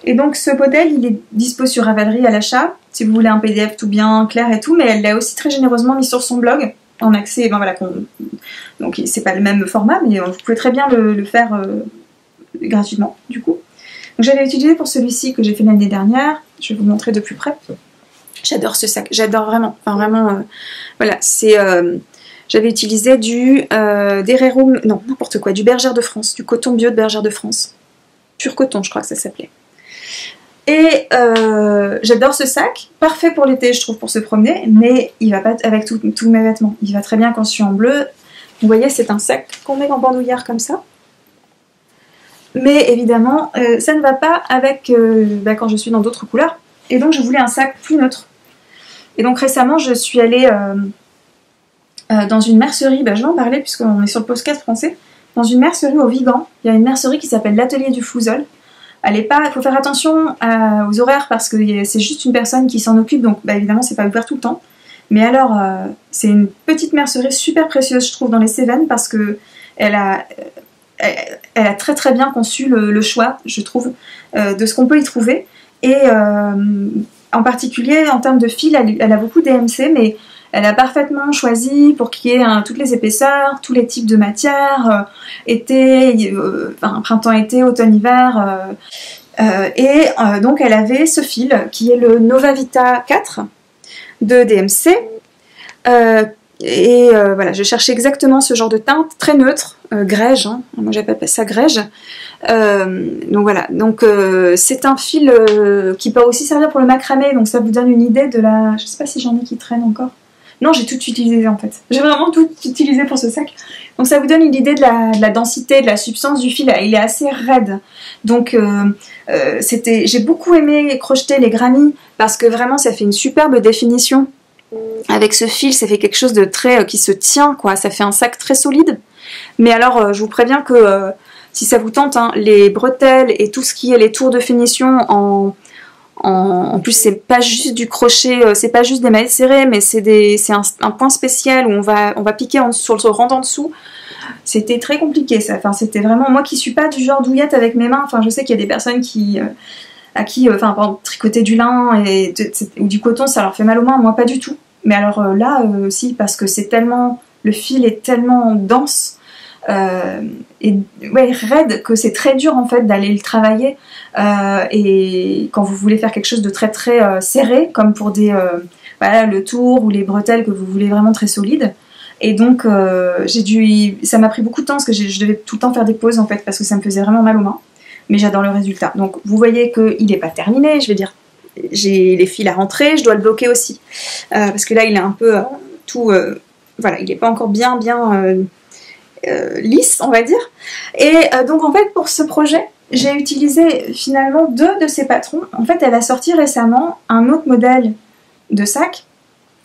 Et donc ce modèle, il est dispo sur Ravelry à l'achat, si vous voulez un PDF tout bien clair et tout, mais elle l'a aussi très généreusement mis sur son blog, en accès, donc c'est pas le même format, mais vous pouvez très bien le faire gratuitement, du coup. Donc j'avais utilisé pour celui-ci que j'ai fait l'année dernière, je vais vous montrer de plus près. J'adore ce sac, j'adore vraiment, voilà, c'est... J'avais utilisé du Dererum, non, n'importe quoi, du Bergère de France, du coton bio de Bergère de France. Pur coton, je crois que ça s'appelait. Et j'adore ce sac, parfait pour l'été, je trouve, pour se promener, mais il va pas avec tous mes vêtements. Il va très bien quand je suis en bleu. Vous voyez, c'est un sac qu'on met en bandoulière comme ça. Mais évidemment, ça ne va pas avec quand je suis dans d'autres couleurs. Et donc, je voulais un sac plus neutre. Et donc, récemment, je suis allée dans une mercerie, je vais en parler puisqu'on est sur le podcast français, dans une mercerie au Vigan. Il y a une mercerie qui s'appelle l'Atelier du Fouzol. Il faut faire attention aux horaires parce que c'est juste une personne qui s'en occupe, donc évidemment c'est pas ouvert tout le temps. Mais alors, c'est une petite mercerie super précieuse, je trouve, dans les Cévennes, parce que elle a très bien conçu le choix, je trouve, de ce qu'on peut y trouver. Et en particulier, en termes de fil, elle a beaucoup DMC, mais elle a parfaitement choisi pour qu'il y ait toutes les épaisseurs, tous les types de matières, printemps-été, automne-hiver. Donc elle avait ce fil qui est le Nova Vita 4 de DMC. Voilà, je cherchais exactement ce genre de teinte, très neutre, grège, hein. Moi j'appelle ça grège. Donc voilà, c'est un fil qui peut aussi servir pour le macramé, donc ça vous donne une idée de la... Je sais pas si j'en ai qui traînent encore. Non, j'ai tout utilisé en fait. J'ai vraiment tout utilisé pour ce sac. Donc ça vous donne une idée de la densité, de la substance du fil. Il est assez raide. Donc j'ai beaucoup aimé crocheter les granny parce que vraiment ça fait une superbe définition. Avec ce fil, ça fait quelque chose de très qui se tient, quoi. Ça fait un sac très solide. Mais alors, je vous préviens que si ça vous tente, hein, les bretelles et tout ce qui est les tours de finition en plus, c'est pas juste du crochet, c'est pas juste des mailles serrées, mais c'est un point spécial où on va piquer sur le rang en dessous. C'était très compliqué ça. Enfin, c'était vraiment moi qui suis pas du genre douillette avec mes mains. Enfin, je sais qu'il y a des personnes à qui, par exemple, tricoter du lin ou du coton, ça leur fait mal aux mains. Moi, pas du tout. Mais alors là, si, parce que le fil est tellement dense. Et ouais, raide, que c'est très dur en fait d'aller le travailler et quand vous voulez faire quelque chose de très très serré comme pour le tour ou les bretelles que vous voulez vraiment très solide. Et donc ça m'a pris beaucoup de temps parce que je devais tout le temps faire des pauses en fait parce que ça me faisait vraiment mal aux mains, mais j'adore le résultat. Donc vous voyez qu'il n'est pas terminé, je vais dire, j'ai les fils à rentrer, je dois le bloquer aussi parce que là il est un peu voilà, il n'est pas encore bien lisse, on va dire. Et donc en fait pour ce projet j'ai utilisé finalement 2 de ces patrons. En fait elle a sorti récemment un autre modèle de sac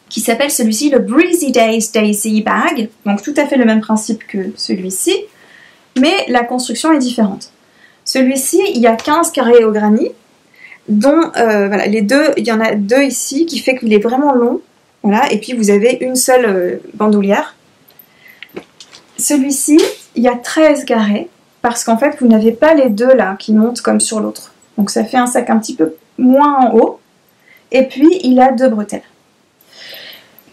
qui s'appelle celui-ci le Breezy Days Daisy Bag, donc tout à fait le même principe que celui-ci, mais la construction est différente. Celui-ci, il y a 15 carrés au granny, dont voilà, les deux, il y en a 2 ici, qui fait qu'il est vraiment long, voilà, et puis vous avez une seule bandoulière. Celui-ci, il y a 13 carrés, parce qu'en fait, vous n'avez pas les 2 là, qui montent comme sur l'autre. Donc ça fait un sac un petit peu moins en haut, et puis il a 2 bretelles.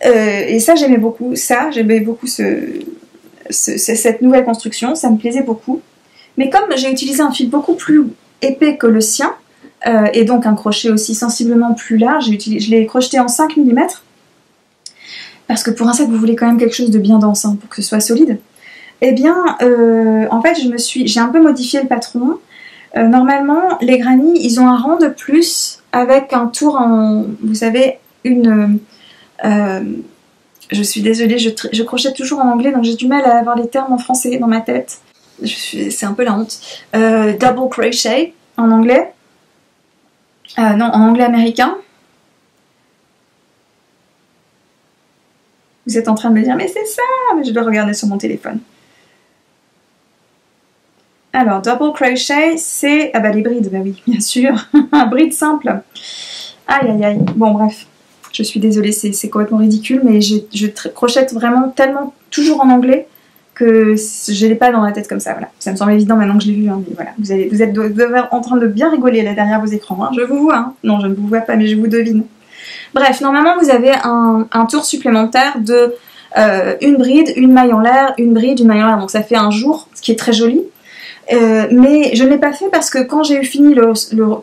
Et ça, j'aimais beaucoup cette nouvelle construction, ça me plaisait beaucoup. Mais comme j'ai utilisé un fil beaucoup plus épais que le sien, et donc un crochet aussi sensiblement plus large, je l'ai crocheté en 5 mm, parce que pour un sac, vous voulez quand même quelque chose de bien dense, hein, pour que ce soit solide. Eh bien, en fait, j'ai un peu modifié le patron. Normalement, les granny, ils ont un rang de plus avec un tour vous savez, je suis désolée, je crochète toujours en anglais, donc j'ai du mal à avoir les termes en français dans ma tête. C'est un peu la honte. Double crochet en anglais. Non, en anglais américain. Vous êtes en train de me dire, mais c'est ça, mais je dois regarder sur mon téléphone. Alors, double crochet, c'est... Ah bah les brides, bah oui, bien sûr. Un bride simple. Aïe, aïe, aïe. Bon, bref. Je suis désolée, c'est complètement ridicule, mais je crochète vraiment tellement, toujours en anglais, que je l'ai pas dans la tête comme ça, voilà. Ça me semble évident maintenant que je l'ai vu, hein, mais voilà. Vous êtes en train de bien rigoler là derrière vos écrans, hein. Je vous vois, hein. Non, je ne vous vois pas, mais je vous devine. Bref, normalement, vous avez un tour supplémentaire de une bride, une maille en l'air, une bride, une maille en l'air, donc ça fait un jour, ce qui est très joli. Mais je ne l'ai pas fait parce que quand j'ai eu fini le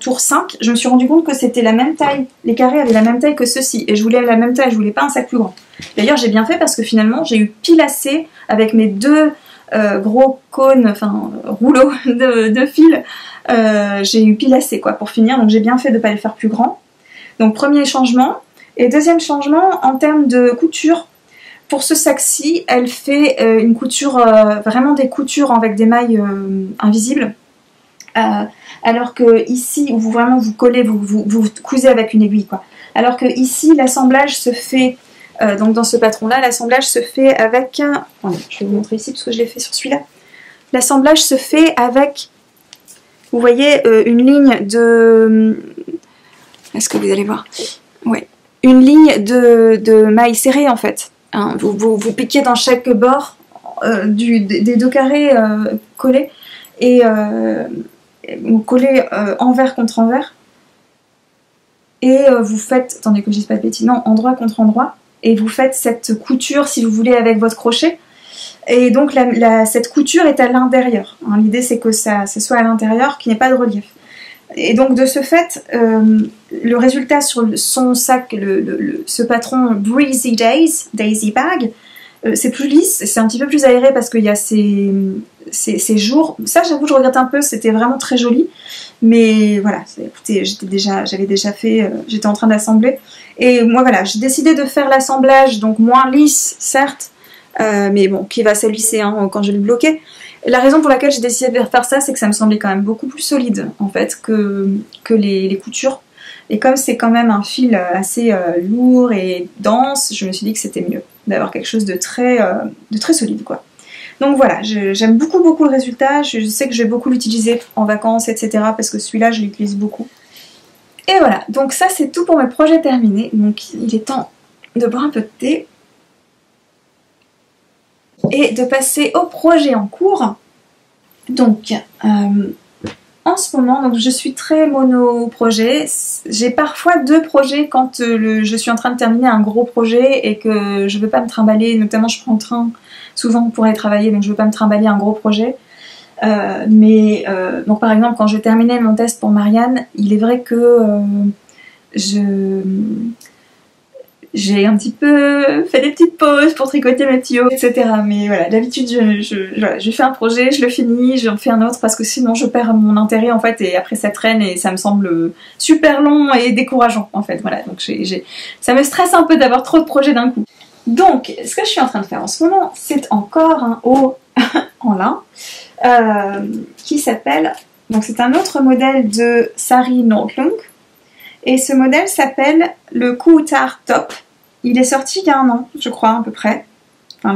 tour 5, je me suis rendu compte que c'était la même taille. Les carrés avaient la même taille que ceux-ci. Et je voulais la même taille, je voulais pas un sac plus grand. D'ailleurs, j'ai bien fait parce que finalement, j'ai eu pile assez avec mes 2 gros cônes, enfin rouleaux de fil. J'ai eu pile assez quoi, pour finir. Donc j'ai bien fait de ne pas les faire plus grands. Donc premier changement. Et deuxième changement, en termes de couture. Pour ce sac-ci, elle fait une couture, vraiment des coutures avec des mailles invisibles. Alors que ici, où vous collez, vous cousez avec une aiguille, quoi. Alors que ici, l'assemblage se fait, donc dans ce patron-là, l'assemblage se fait avec... Attendez, je vais vous montrer ici parce que je l'ai fait sur celui-là. L'assemblage se fait avec, vous voyez, une ligne de... Est-ce que vous allez voir? Ouais. Une ligne de mailles serrées, en fait. Hein, vous piquez dans chaque bord des 2 carrés collés et vous collez envers contre envers et vous faites, attendez que je dise pas de bêtises, non, endroit contre endroit, et vous faites cette couture si vous voulez avec votre crochet, et donc cette couture est à l'intérieur, hein. L'idée c'est que ça soit à l'intérieur, qu'il n'y ait pas de relief. Et donc de ce fait, le résultat sur son sac, ce patron Breezy Days, Daisy Bag, c'est plus lisse, c'est un petit peu plus aéré parce qu'il y a ces jours. Ça, j'avoue, je regrette un peu, c'était vraiment très joli. Mais voilà, écoutez, j'avais déjà fait, j'étais en train d'assembler. Et moi, voilà, j'ai décidé de faire l'assemblage, donc moins lisse, certes, mais bon, qui va s'alisser hein, quand je vais le bloquer. La raison pour laquelle j'ai décidé de faire ça, c'est que ça me semblait quand même beaucoup plus solide, en fait, que les coutures. Et comme c'est quand même un fil assez lourd et dense, je me suis dit que c'était mieux d'avoir quelque chose de très solide, quoi. Donc voilà, j'aime beaucoup le résultat, je sais que je vais beaucoup l'utiliser en vacances, etc. parce que celui-là, je l'utilise beaucoup. Et voilà, donc ça c'est tout pour mes projets terminés. Donc il est temps de boire un peu de thé et de passer au projet en cours. Donc, en ce moment, donc je suis très mono-projet. J'ai parfois 2 projets quand je suis en train de terminer un gros projet et que je veux pas me trimballer. Notamment, je prends le train souvent pour aller travailler, donc je veux pas me trimballer un gros projet. Donc par exemple, quand je terminais mon test pour Marianne, il est vrai que j'ai un petit peu fait des petites pauses pour tricoter mes petits hauts, etc. Mais voilà, d'habitude, je fais un projet, je le finis, j'en fais un autre parce que sinon je perds mon intérêt en fait et après ça traîne et ça me semble super long et décourageant en fait. Voilà, donc ça me stresse un peu d'avoir trop de projets d'un coup. Donc, ce que je suis en train de faire en ce moment, c'est encore un haut en lin qui s'appelle... Donc c'est un autre modèle de Sari Nordlund. Et ce modèle s'appelle le Kuutar Top. Il est sorti il y a 1 an, je crois, à peu près. Enfin,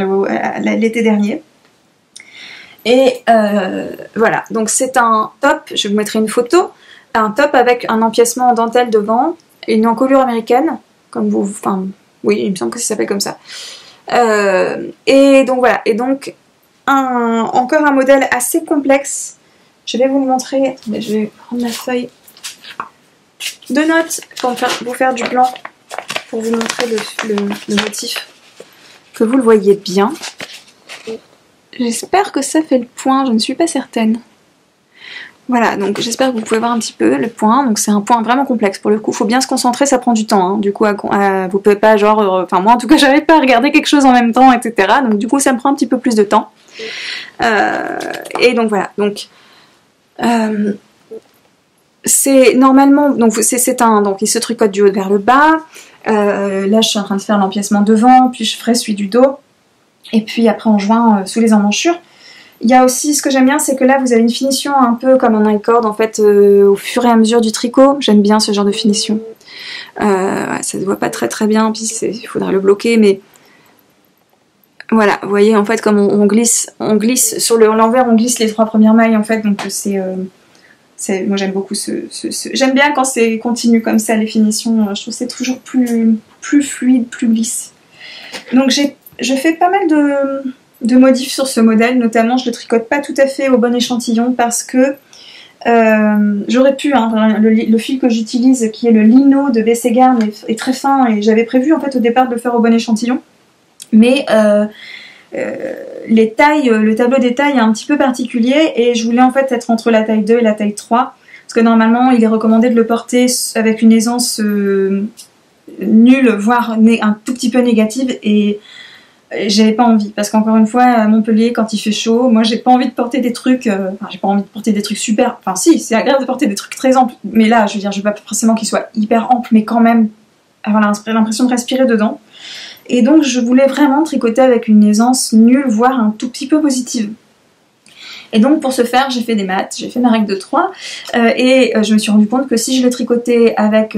l'été dernier. Et voilà, donc c'est un top, je vous mettrai une photo, un top avec un empiècement en dentelle devant, une encolure américaine, comme vous... Enfin, oui, il me semble que ça s'appelle comme ça. Et donc voilà, et donc encore un modèle assez complexe. Je vais vous le montrer. Attendez, je vais prendre ma feuille de notes pour vous faire du plan, pour vous montrer le motif, que vous le voyez bien. J'espère que ça fait le point, je ne suis pas certaine. Voilà, donc j'espère que vous pouvez voir un petit peu le point. Donc c'est un point vraiment complexe pour le coup, faut bien se concentrer, ça prend du temps. Hein. Du coup, vous pouvez pas genre... Enfin moi en tout cas, j'arrive pas à regarder quelque chose en même temps, etc. Donc du coup, ça me prend un petit peu plus de temps. Et donc voilà, donc... c'est normalement... Donc il se tricote du haut vers le bas. Là, je suis en train de faire l'empiècement devant, puis je ferai celui du dos. Et puis après, on joint sous les emmanchures. Il y a aussi, ce que j'aime bien, c'est que là, vous avez une finition un peu comme un I-cord, en fait, au fur et à mesure du tricot. J'aime bien ce genre de finition. Ça se voit pas très bien, puis il faudra le bloquer, mais... Voilà, vous voyez, en fait, comme on glisse sur l'envers, on glisse les 3 premières mailles, en fait, donc moi, j'aime beaucoup J'aime bien quand c'est continu comme ça, les finitions. Je trouve que c'est toujours plus fluide, plus lisse. Donc, je fais pas mal de modifs sur ce modèle, notamment je le tricote pas tout à fait au bon échantillon parce que j'aurais pu, hein, le fil que j'utilise qui est le lino de BC Garn est très fin et j'avais prévu en fait au départ de le faire au bon échantillon, mais les tailles, le tableau des tailles est un petit peu particulier et je voulais en fait être entre la taille 2 et la taille 3 parce que normalement il est recommandé de le porter avec une aisance nulle, voire un tout petit peu négative, et j'avais pas envie, parce qu'encore une fois à Montpellier quand il fait chaud, moi j'ai pas envie de porter des trucs, j'ai pas envie de porter des trucs super, enfin si, c'est agréable de porter des trucs très amples, mais là je veux dire, je veux pas forcément qu'ils soient hyper amples, mais quand même avoir l'impression de respirer dedans, et donc je voulais vraiment tricoter avec une aisance nulle, voire un tout petit peu positive. Et donc pour ce faire, j'ai fait des maths, j'ai fait ma règle de 3, et je me suis rendu compte que si je le tricotais avec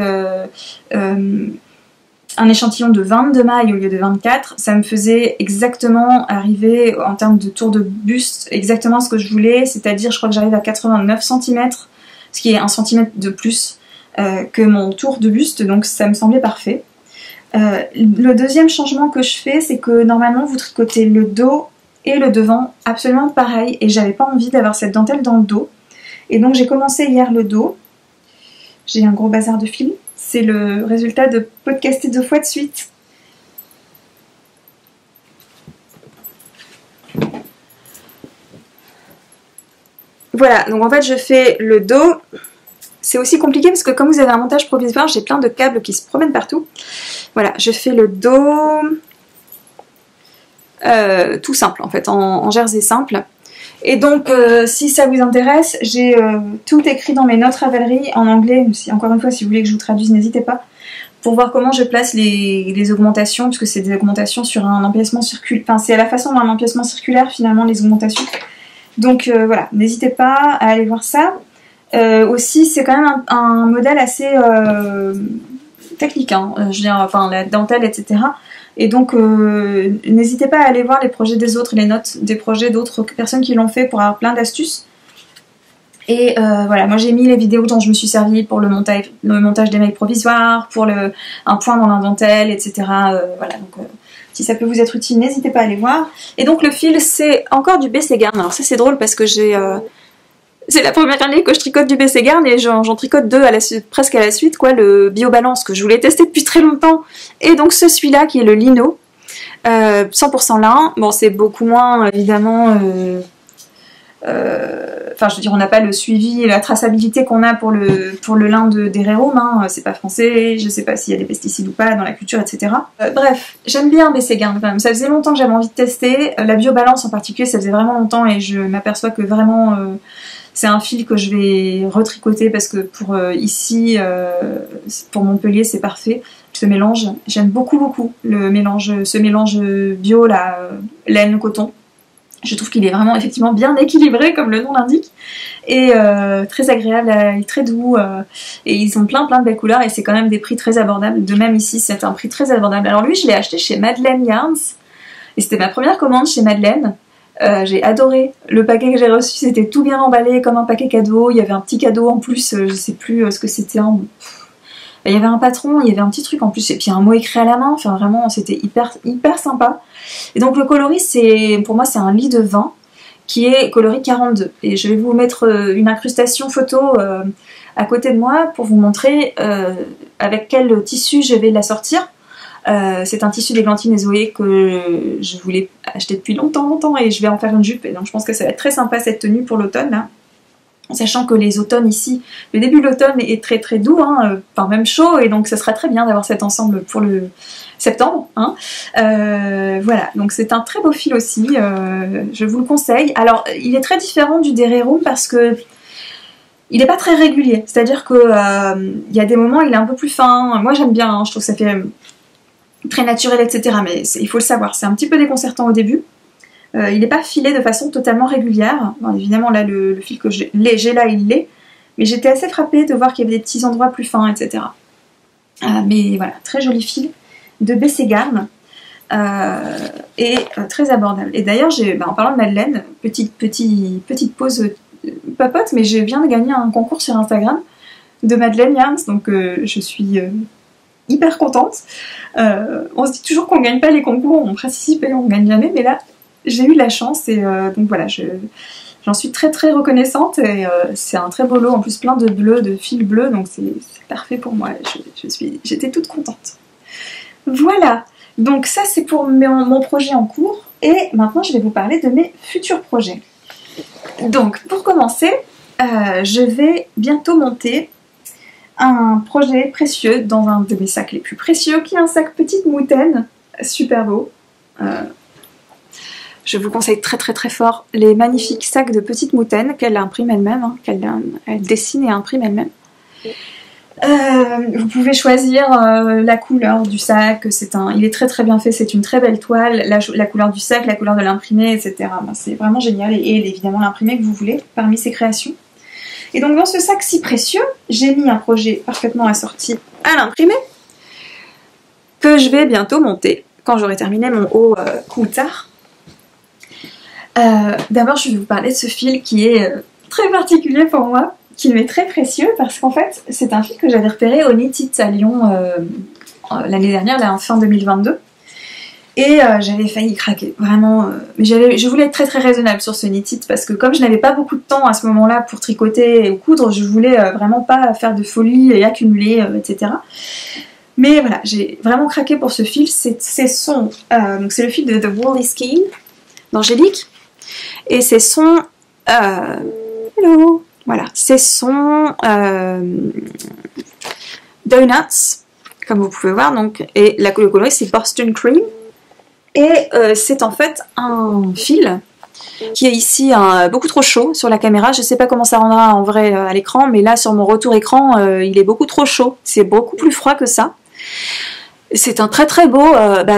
un échantillon de 22 mailles au lieu de 24, ça me faisait exactement arriver en termes de tour de buste exactement ce que je voulais, c'est-à-dire je crois que j'arrive à 89 cm, ce qui est 1 cm de plus que mon tour de buste, donc ça me semblait parfait. Le deuxième changement que je fais, c'est que normalement vous tricotez le dos et le devant absolument pareil, et j'avais pas envie d'avoir cette dentelle dans le dos, et donc j'ai commencé hier le dos. J'ai un gros bazar de fil. C'est le résultat de podcaster 2 fois de suite. Voilà, donc en fait je fais le dos. C'est aussi compliqué parce que comme vous avez un montage provisoire, j'ai plein de câbles qui se promènent partout. Voilà, je fais le dos. tout simple en fait, en jersey simple. Et donc, si ça vous intéresse, j'ai tout écrit dans mes notes Ravelry en anglais. Encore une fois, si vous voulez que je vous traduise, n'hésitez pas. Pour voir comment je place les augmentations, puisque c'est des augmentations sur un empiècement circulaire. Enfin, c'est à la façon d'un empiècement circulaire, finalement, les augmentations. Donc, voilà, n'hésitez pas à aller voir ça. Aussi, c'est quand même un modèle assez technique, hein. Je veux dire, enfin, la dentelle, etc. Et donc, n'hésitez pas à aller voir les projets des autres, les notes des projets d'autres personnes qui l'ont fait pour avoir plein d'astuces. Et voilà, moi j'ai mis les vidéos dont je me suis servie pour le montage des mailles provisoires, pour un point dans la dentelle, etc. Voilà, donc si ça peut vous être utile, n'hésitez pas à aller voir. Et donc le fil, c'est encore du BC Garn. Alors ça c'est drôle parce que c'est la première année que je tricote du BC Garn et j'en tricote deux presque à la suite, quoi, le BioBalance que je voulais tester depuis très longtemps. Et donc celui-là qui est le Lino, 100% lin. Bon, c'est beaucoup moins évidemment... Enfin, je veux dire, on n'a pas le suivi et la traçabilité qu'on a pour le lin d'Herrerum, hein. C'est pas français, je sais pas s'il y a des pesticides ou pas dans la culture, etc. Bref, j'aime bien BC Garn quand même. Ça faisait longtemps que j'avais envie de tester. La BioBalance en particulier, ça faisait vraiment longtemps et je m'aperçois que vraiment c'est un fil que je vais retricoter parce que pour ici, pour Montpellier, c'est parfait. Ce mélange, j'aime beaucoup ce mélange bio, là, laine-coton. Je trouve qu'il est vraiment effectivement bien équilibré comme le nom l'indique et très agréable, très doux et ils ont plein de belles couleurs et c'est quand même des prix très abordables. De même ici c'est un prix très abordable. Alors lui je l'ai acheté chez Madeleine Yarns et c'était ma première commande chez Madeleine. J'ai adoré le paquet que j'ai reçu, c'était tout bien emballé comme un paquet cadeau. Il y avait un petit cadeau en plus, je sais plus ce que c'était. Il y avait un patron, il y avait un petit truc en plus et puis un mot écrit à la main. Enfin vraiment c'était hyper sympa. Et donc le coloris, pour moi c'est un lit de vin qui est coloris 42 et je vais vous mettre une incrustation photo à côté de moi pour vous montrer avec quel tissu je vais la sortir. C'est un tissu d'Églantine et Zoé que je voulais acheter depuis longtemps et je vais en faire une jupe et donc je pense que ça va être très sympa cette tenue pour l'automne là. Sachant que les automnes ici, le début de l'automne est très doux, hein, enfin même chaud, et donc ça sera très bien d'avoir cet ensemble pour le septembre. Hein. Voilà, donc c'est un très beau fil aussi, je vous le conseille. Alors, il est très différent du d'Herrerum parce que il n'est pas très régulier, c'est-à-dire que il y a des moments il est un peu plus fin. Moi j'aime bien, hein, je trouve que ça fait très naturel, etc. Mais il faut le savoir, c'est un petit peu déconcertant au début. Il n'est pas filé de façon totalement régulière. Bon, évidemment, là, le fil que j'ai là, il l'est. Mais j'étais assez frappée de voir qu'il y avait des petits endroits plus fins, etc. Mais voilà, très joli fil de BC Garn. Et très abordable. Et d'ailleurs, en parlant de Madeleine, petite pause papote, mais je viens de gagner un concours sur Instagram de Madeleine Yarns, donc je suis hyper contente. On se dit toujours qu'on ne gagne pas les concours, on participe et on ne gagne jamais, mais là, j'ai eu la chance et donc voilà, j'en suis très reconnaissante et c'est un très beau lot, en plus plein de bleu, de fils bleus, donc c'est parfait pour moi, j'étais toute contente. Voilà, donc ça c'est pour mon projet en cours et maintenant je vais vous parler de mes futurs projets. Donc pour commencer, je vais bientôt monter un projet précieux dans un de mes sacs les plus précieux qui est un sac petite moutaine, super beau. Je vous conseille très fort les magnifiques sacs de petite moutaine qu'elle imprime elle-même, hein, elle dessine et imprime elle-même. Vous pouvez choisir la couleur du sac, il est très bien fait, c'est une très belle toile, la couleur du sac, la couleur de l'imprimé, etc. Ben, c'est vraiment génial et évidemment l'imprimé que vous voulez parmi ces créations. Et donc dans ce sac si précieux, j'ai mis un projet parfaitement assorti à l'imprimé que je vais bientôt monter quand j'aurai terminé mon haut coutard. D'abord je vais vous parler de ce fil qui est très particulier pour moi, qui m'est très précieux parce qu'en fait c'est un fil que j'avais repéré au Knit It à Lyon l'année dernière, là, en fin 2022, et j'avais failli craquer, vraiment, mais je voulais être très raisonnable sur ce Knit It parce que comme je n'avais pas beaucoup de temps à ce moment-là pour tricoter et coudre, je voulais vraiment pas faire de folie et accumuler, etc. Mais voilà, j'ai vraiment craqué pour ce fil, donc c'est le fil de The Woolly Skein d'Angélique. Et c'est son voilà, c'est son Donuts, comme vous pouvez voir, donc, et le coloris c'est Boston Cream. Et c'est en fait un fil qui est ici beaucoup trop chaud sur la caméra. Je sais pas comment ça rendra en vrai à l'écran, mais là sur mon retour écran, il est beaucoup trop chaud. C'est beaucoup plus froid que ça. C'est un très très beau,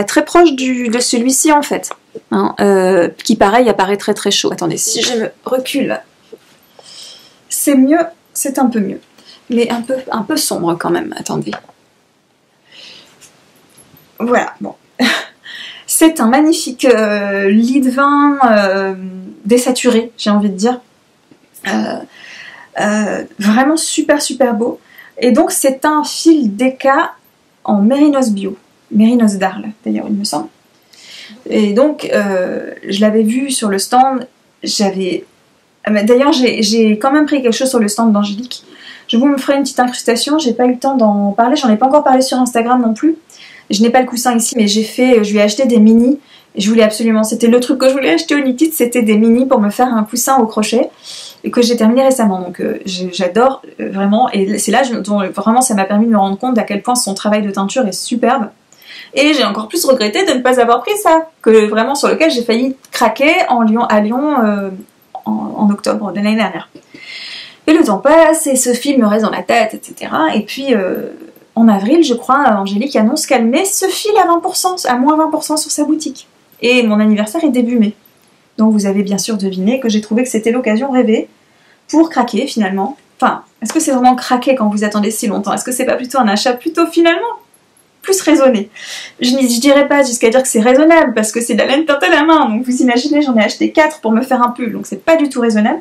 très proche de celui-ci en fait, hein, qui pareil apparaît très très chaud. Attendez, si je me recule, c'est mieux, c'est un peu mieux, mais un peu sombre quand même. Attendez. Voilà, bon. C'est un magnifique lit de vin désaturé, j'ai envie de dire. Vraiment super super beau. Et donc c'est un fil Deka en mérinos bio, mérinos d'Arles d'ailleurs il me semble. Et donc je l'avais vu sur le stand, d'ailleurs j'ai quand même pris quelque chose sur le stand d'Angélique. Je vous me ferai une petite incrustation, j'ai pas eu le temps d'en parler, j'en ai pas encore parlé sur Instagram non plus. Je n'ai pas le coussin ici, mais je lui ai acheté des mini. Je voulais absolument, c'était le truc que je voulais acheter au Nikit, c'était des mini pour me faire un coussin au crochet et que j'ai terminé récemment. Donc j'adore vraiment, et c'est là dont vraiment ça m'a permis de me rendre compte à quel point son travail de teinture est superbe. Et j'ai encore plus regretté de ne pas avoir pris ça, que vraiment sur lequel j'ai failli craquer à Lyon en octobre de l'année dernière. Et le temps passe et ce film me reste dans la tête, etc. Et puis en avril, je crois, Angélique annonce qu'elle met ce fil à 20%, à moins 20% sur sa boutique. Et mon anniversaire est début mai. Donc vous avez bien sûr deviné que j'ai trouvé que c'était l'occasion rêvée pour craquer finalement. Enfin, est-ce que c'est vraiment craquer quand vous attendez si longtemps? Est-ce que c'est pas plutôt un achat plutôt finalement plus raisonné? Je dirais pas jusqu'à dire que c'est raisonnable parce que c'est de la laine teinte à la main. Donc vous imaginez, j'en ai acheté 4 pour me faire un pull. Donc c'est pas du tout raisonnable.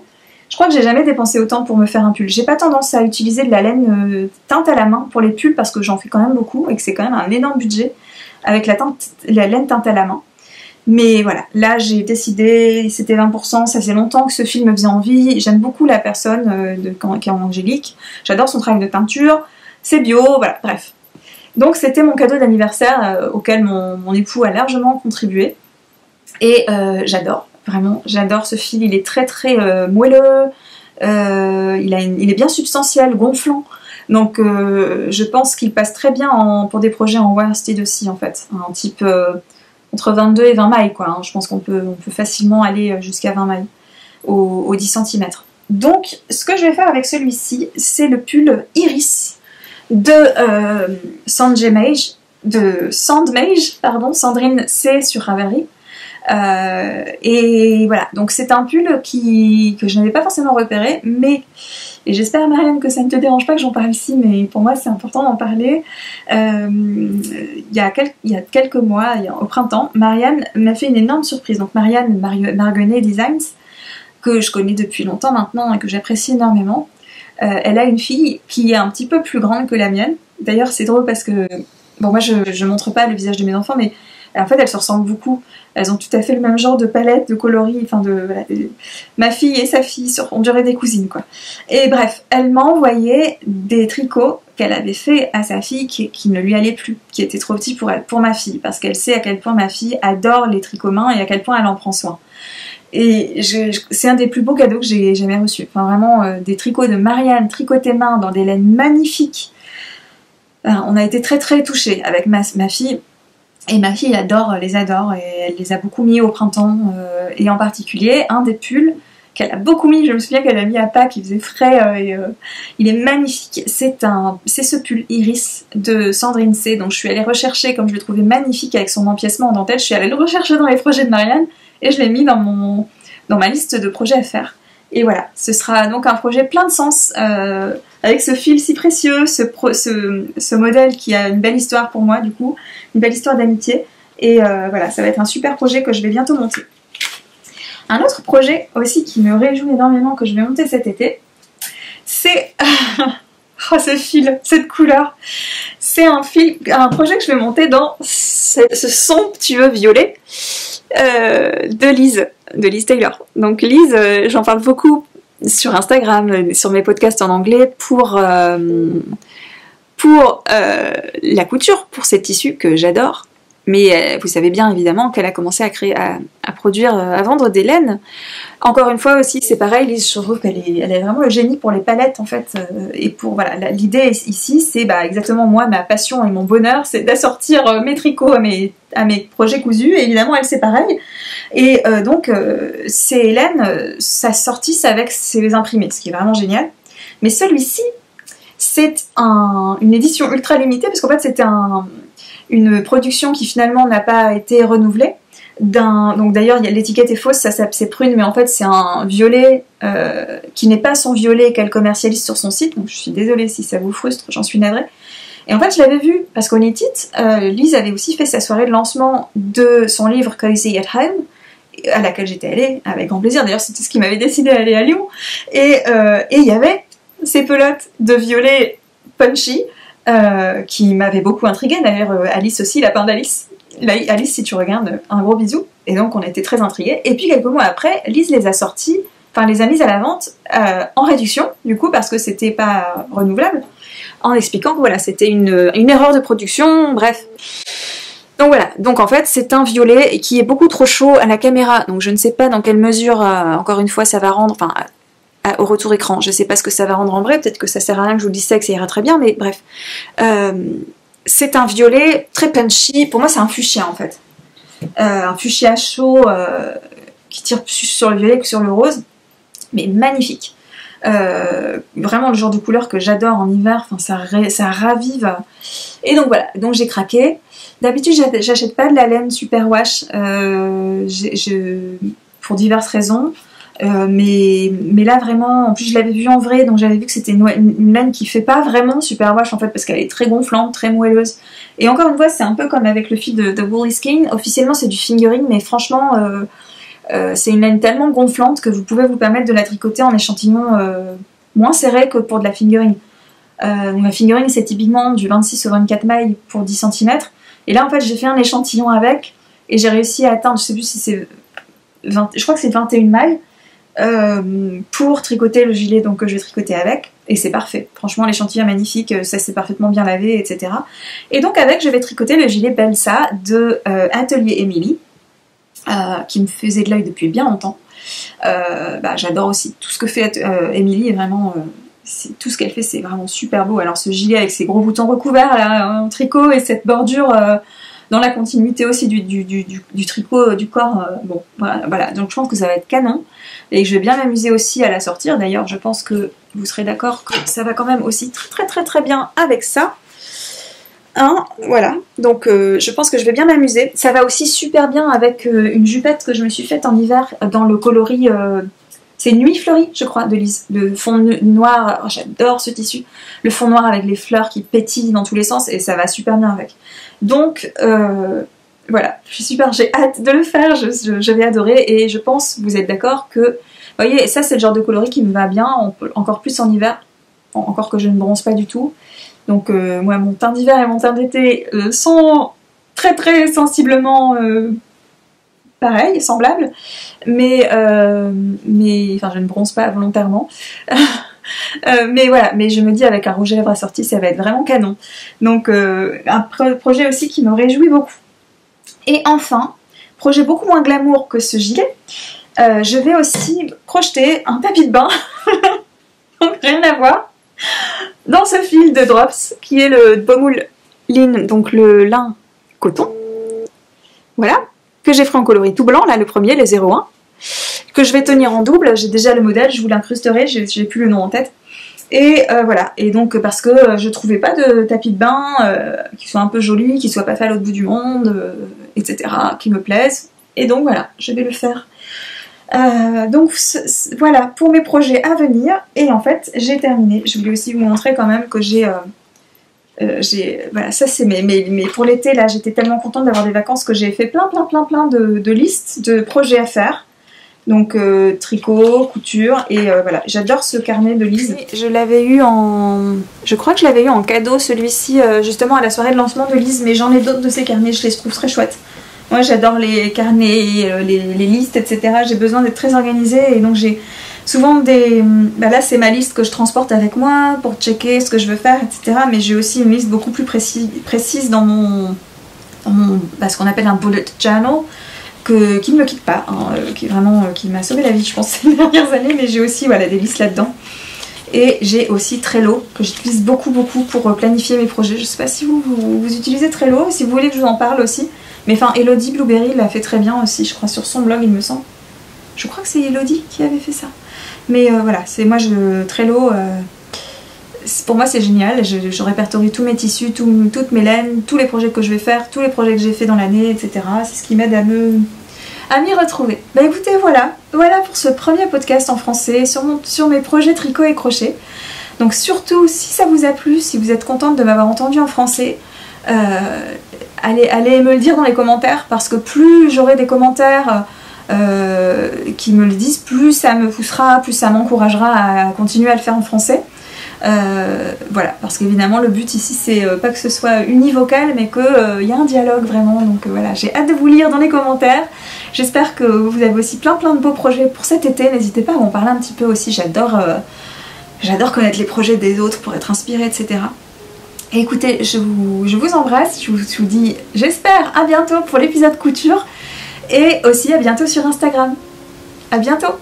Je crois que j'ai jamais dépensé autant pour me faire un pull. J'ai pas tendance à utiliser de la laine teinte à la main pour les pulls parce que j'en fais quand même beaucoup et que c'est quand même un énorme budget avec la laine teinte à la main. Mais voilà, là j'ai décidé, c'était 20%, ça faisait longtemps que ce film me faisait envie. J'aime beaucoup la personne qui est Angélique. J'adore son travail de teinture, c'est bio, voilà, bref. Donc c'était mon cadeau d'anniversaire auquel mon époux a largement contribué. Et j'adore. Vraiment, j'adore ce fil, il est très très moelleux, il est bien substantiel, gonflant. Donc je pense qu'il passe très bien pour des projets en worsted aussi en fait. Un type entre 22 et 20 mailles quoi. Hein. Je pense qu'on peut facilement aller jusqu'à 20 mailles au 10 cm. Donc ce que je vais faire avec celui-ci, c'est le pull Iris de Sandmage, Sandrine C sur Ravelry. Et voilà, donc c'est un pull que je n'avais pas forcément repéré, mais, et j'espère Marianne que ça ne te dérange pas que j'en parle ici, mais pour moi c'est important d'en parler. Il y a quelques mois, au printemps, Marianne m'a fait une énorme surprise. Donc Marianne Marguenet Designs, que je connais depuis longtemps maintenant et que j'apprécie énormément, elle a une fille qui est un petit peu plus grande que la mienne. D'ailleurs c'est drôle parce que, bon moi je montre pas le visage de mes enfants, mais en fait elles se ressemblent beaucoup. Elles ont tout à fait le même genre de palette, de coloris, enfin voilà, ma fille et sa fille on dirait des cousines quoi. Et bref, elle m'a envoyé des tricots qu'elle avait fait à sa fille qui ne lui allaient plus, qui étaient trop petits pour elle, pour ma fille, parce qu'elle sait à quel point ma fille adore les tricots mains et à quel point elle en prend soin. Et c'est un des plus beaux cadeaux que j'ai jamais reçus. Enfin vraiment des tricots de Marianne tricotés main dans des laines magnifiques. On a été très très touchés avec ma fille. Et ma fille les adore et elle les a beaucoup mis au printemps et en particulier un des pulls qu'elle a beaucoup mis, je me souviens qu'elle a mis à Pâques, il faisait frais il est magnifique, c'est ce pull Iris de Sandrine C, donc je suis allée rechercher, comme je le trouvais magnifique avec son empiècement en dentelle, je suis allée le rechercher dans les projets de Marianne et je l'ai mis dans ma liste de projets à faire. Et voilà, ce sera donc un projet plein de sens avec ce fil si précieux, ce modèle qui a une belle histoire pour moi du coup, une belle histoire d'amitié. Et voilà, ça va être un super projet que je vais bientôt monter. Un autre projet aussi qui me réjouit énormément que je vais monter cet été, c'est oh, ce fil, cette couleur. C'est un projet que je vais monter dans ce somptueux violet de Liz Taylor. Donc Liz, j'en parle beaucoup sur Instagram, sur mes podcasts en anglais pour la couture, pour ces tissus que j'adore. Mais vous savez bien évidemment qu'elle a commencé à produire, à vendre des laines. Encore une fois aussi, c'est pareil, Lise, je trouve qu'elle est vraiment le génie pour les palettes en fait. Et pour voilà, l'idée ici, c'est exactement moi, ma passion et mon bonheur, c'est d'assortir mes tricots à mes projets cousus. Et évidemment, elle c'est pareil. Et donc, ces laines s'assortissent avec ses imprimés, ce qui est vraiment génial. Mais celui-ci, c'est une édition ultra limitée, parce qu'en fait, c'était une production qui finalement n'a pas été renouvelée. Donc d'ailleurs l'étiquette est fausse, c'est prune, mais en fait c'est un violet qui n'est pas son violet qu'elle commercialise sur son site, donc je suis désolée si ça vous frustre, j'en suis navrée. Et en fait je l'avais vu, parce qu'au Knit It, Lise avait aussi fait sa soirée de lancement de son livre Cozy at Home, à laquelle j'étais allée avec grand plaisir, d'ailleurs c'était ce qui m'avait décidé d'aller à Lyon, et il y avait ces pelotes de violet punchy, qui m'avait beaucoup intriguée, d'ailleurs Alice aussi, Lapin d'Alice. Alice, si tu regardes, un gros bisou. Et donc on était très intrigués. Et puis quelques mois après, Lise les a sorties, enfin les a mises à la vente en réduction, du coup, parce que c'était pas renouvelable, en expliquant que voilà, c'était une erreur de production, bref. Donc voilà, donc en fait c'est un violet qui est beaucoup trop chaud à la caméra, donc je ne sais pas dans quelle mesure, encore une fois, ça va rendre, enfin au retour écran, je sais pas ce que ça va rendre en vrai, peut-être que ça sert à rien que je vous dise ça, que ça ira très bien, mais bref. C'est un violet très punchy, pour moi c'est un fuchsia en fait. Un fuchsia chaud qui tire plus sur le violet que sur le rose, mais magnifique. Vraiment le genre de couleur que j'adore en hiver, ça ravive. Et donc voilà, donc j'ai craqué. D'habitude j'achète pas de la laine superwash pour diverses raisons. Mais là vraiment, en plus je l'avais vu en vrai, donc j'avais vu que c'était une laine qui fait pas vraiment superwash en fait, parce qu'elle est très gonflante, très moelleuse. Et encore une fois, c'est un peu comme avec le fil de Woolly Skein, officiellement c'est du fingering, mais franchement c'est une laine tellement gonflante que vous pouvez vous permettre de la tricoter en échantillon moins serré que pour de la fingering. La fingering c'est typiquement du 26 au 24 mailles pour 10 cm, et là en fait j'ai fait un échantillon avec, et j'ai réussi à atteindre, je sais plus si c'est 20, je crois que c'est 21 mailles, pour tricoter le gilet donc, que je vais tricoter avec, et c'est parfait, franchement l'échantillon est magnifique, ça s'est parfaitement bien lavé, etc. Et donc avec je vais tricoter le gilet Belsa de Atelier Emily, qui me faisait de l'œil depuis bien longtemps. J'adore aussi tout ce que fait Emily, est vraiment tout ce qu'elle fait c'est vraiment super beau. Alors ce gilet avec ses gros boutons recouverts là, en tricot, et cette bordure dans la continuité aussi du tricot du corps, bon voilà, donc je pense que ça va être canon, et je vais bien m'amuser aussi à la sortir. D'ailleurs je pense que vous serez d'accord que ça va quand même aussi très bien avec ça, hein, voilà, donc je pense que je vais bien m'amuser. Ça va aussi super bien avec une jupette que je me suis faite en hiver dans le coloris, c'est Nuit Fleurie je crois de Lise, le fond noir, oh, j'adore ce tissu, le fond noir avec les fleurs qui pétillent dans tous les sens, et ça va super bien avec. Donc voilà, j'ai hâte de le faire, je vais adorer, et je pense, vous êtes d'accord que, vous voyez, ça c'est le genre de coloris qui me va bien, encore plus en hiver, encore que je ne bronze pas du tout. Donc moi mon teint d'hiver et mon teint d'été sont très sensiblement pareil, semblables, mais enfin je ne bronze pas volontairement. Mais voilà, mais je me dis avec un rouge à lèvres assorti ça va être vraiment canon. Donc un projet aussi qui me réjouit beaucoup. Et enfin, projet beaucoup moins glamour que ce gilet, je vais aussi crocheter un tapis de bain, donc rien à voir, dans ce fil de Drops qui est le Bomoul Lin, donc le lin coton, voilà, que j'ai fait en coloris tout blanc, là le premier, les 01, que je vais tenir en double. J'ai déjà le modèle, je vous l'incrusterai, j'ai plus le nom en tête. Et voilà, et donc parce que je trouvais pas de tapis de bain qui soit un peu joli, qui soit pas fait à l'autre bout du monde, etc., qui me plaise. Et donc voilà, je vais le faire. Donc voilà pour mes projets à venir. Et en fait, j'ai terminé. Je voulais aussi vous montrer quand même que voilà, ça c'est mais pour l'été là, j'étais tellement contente d'avoir des vacances que j'ai fait plein de listes de projets à faire. Donc tricot, couture, et voilà, j'adore ce carnet de Lise. Je l'avais eu je crois que je l'avais eu en cadeau celui-ci, justement à la soirée de lancement de Lise, mais j'en ai d'autres de ces carnets, je les trouve très chouettes. Moi j'adore les carnets, les listes, etc. J'ai besoin d'être très organisée, et donc j'ai souvent des... là c'est ma liste que je transporte avec moi pour checker ce que je veux faire, etc. Mais j'ai aussi une liste beaucoup plus précise dans mon ce qu'on appelle un bullet journal, qui ne me quitte pas, hein, qui m'a sauvé la vie, je pense, ces dernières années, mais j'ai aussi des listes là-dedans. Et j'ai aussi Trello, que j'utilise beaucoup pour planifier mes projets. Je sais pas si vous utilisez Trello, si vous voulez que je vous en parle aussi. Mais enfin, Elodie Blueberry l'a fait très bien aussi, je crois, sur son blog, il me semble. Je crois que c'est Elodie qui avait fait ça. Mais voilà, Trello, pour moi c'est génial. Je répertorie tous mes tissus, toutes mes laines, tous les projets que je vais faire, tous les projets que j'ai fait dans l'année, etc. C'est ce qui m'aide à m'y retrouver. Bah écoutez, voilà pour ce premier podcast en français sur mes projets tricot et crochet. Donc surtout, si ça vous a plu, si vous êtes contente de m'avoir entendu en français, allez me le dire dans les commentaires, parce que plus j'aurai des commentaires qui me le disent, plus ça me poussera, plus ça m'encouragera à continuer à le faire en français. Voilà, parce qu'évidemment le but ici c'est pas que ce soit univocal, mais qu'il y a un dialogue vraiment. Donc voilà, j'ai hâte de vous lire dans les commentaires. J'espère que vous avez aussi plein de beaux projets pour cet été. N'hésitez pas à m'en parler un petit peu aussi, j'adore connaître les projets des autres pour être inspirée, etc. Et écoutez, je vous embrasse, je vous dis, j'espère, à bientôt pour l'épisode couture, et aussi à bientôt sur Instagram. À bientôt!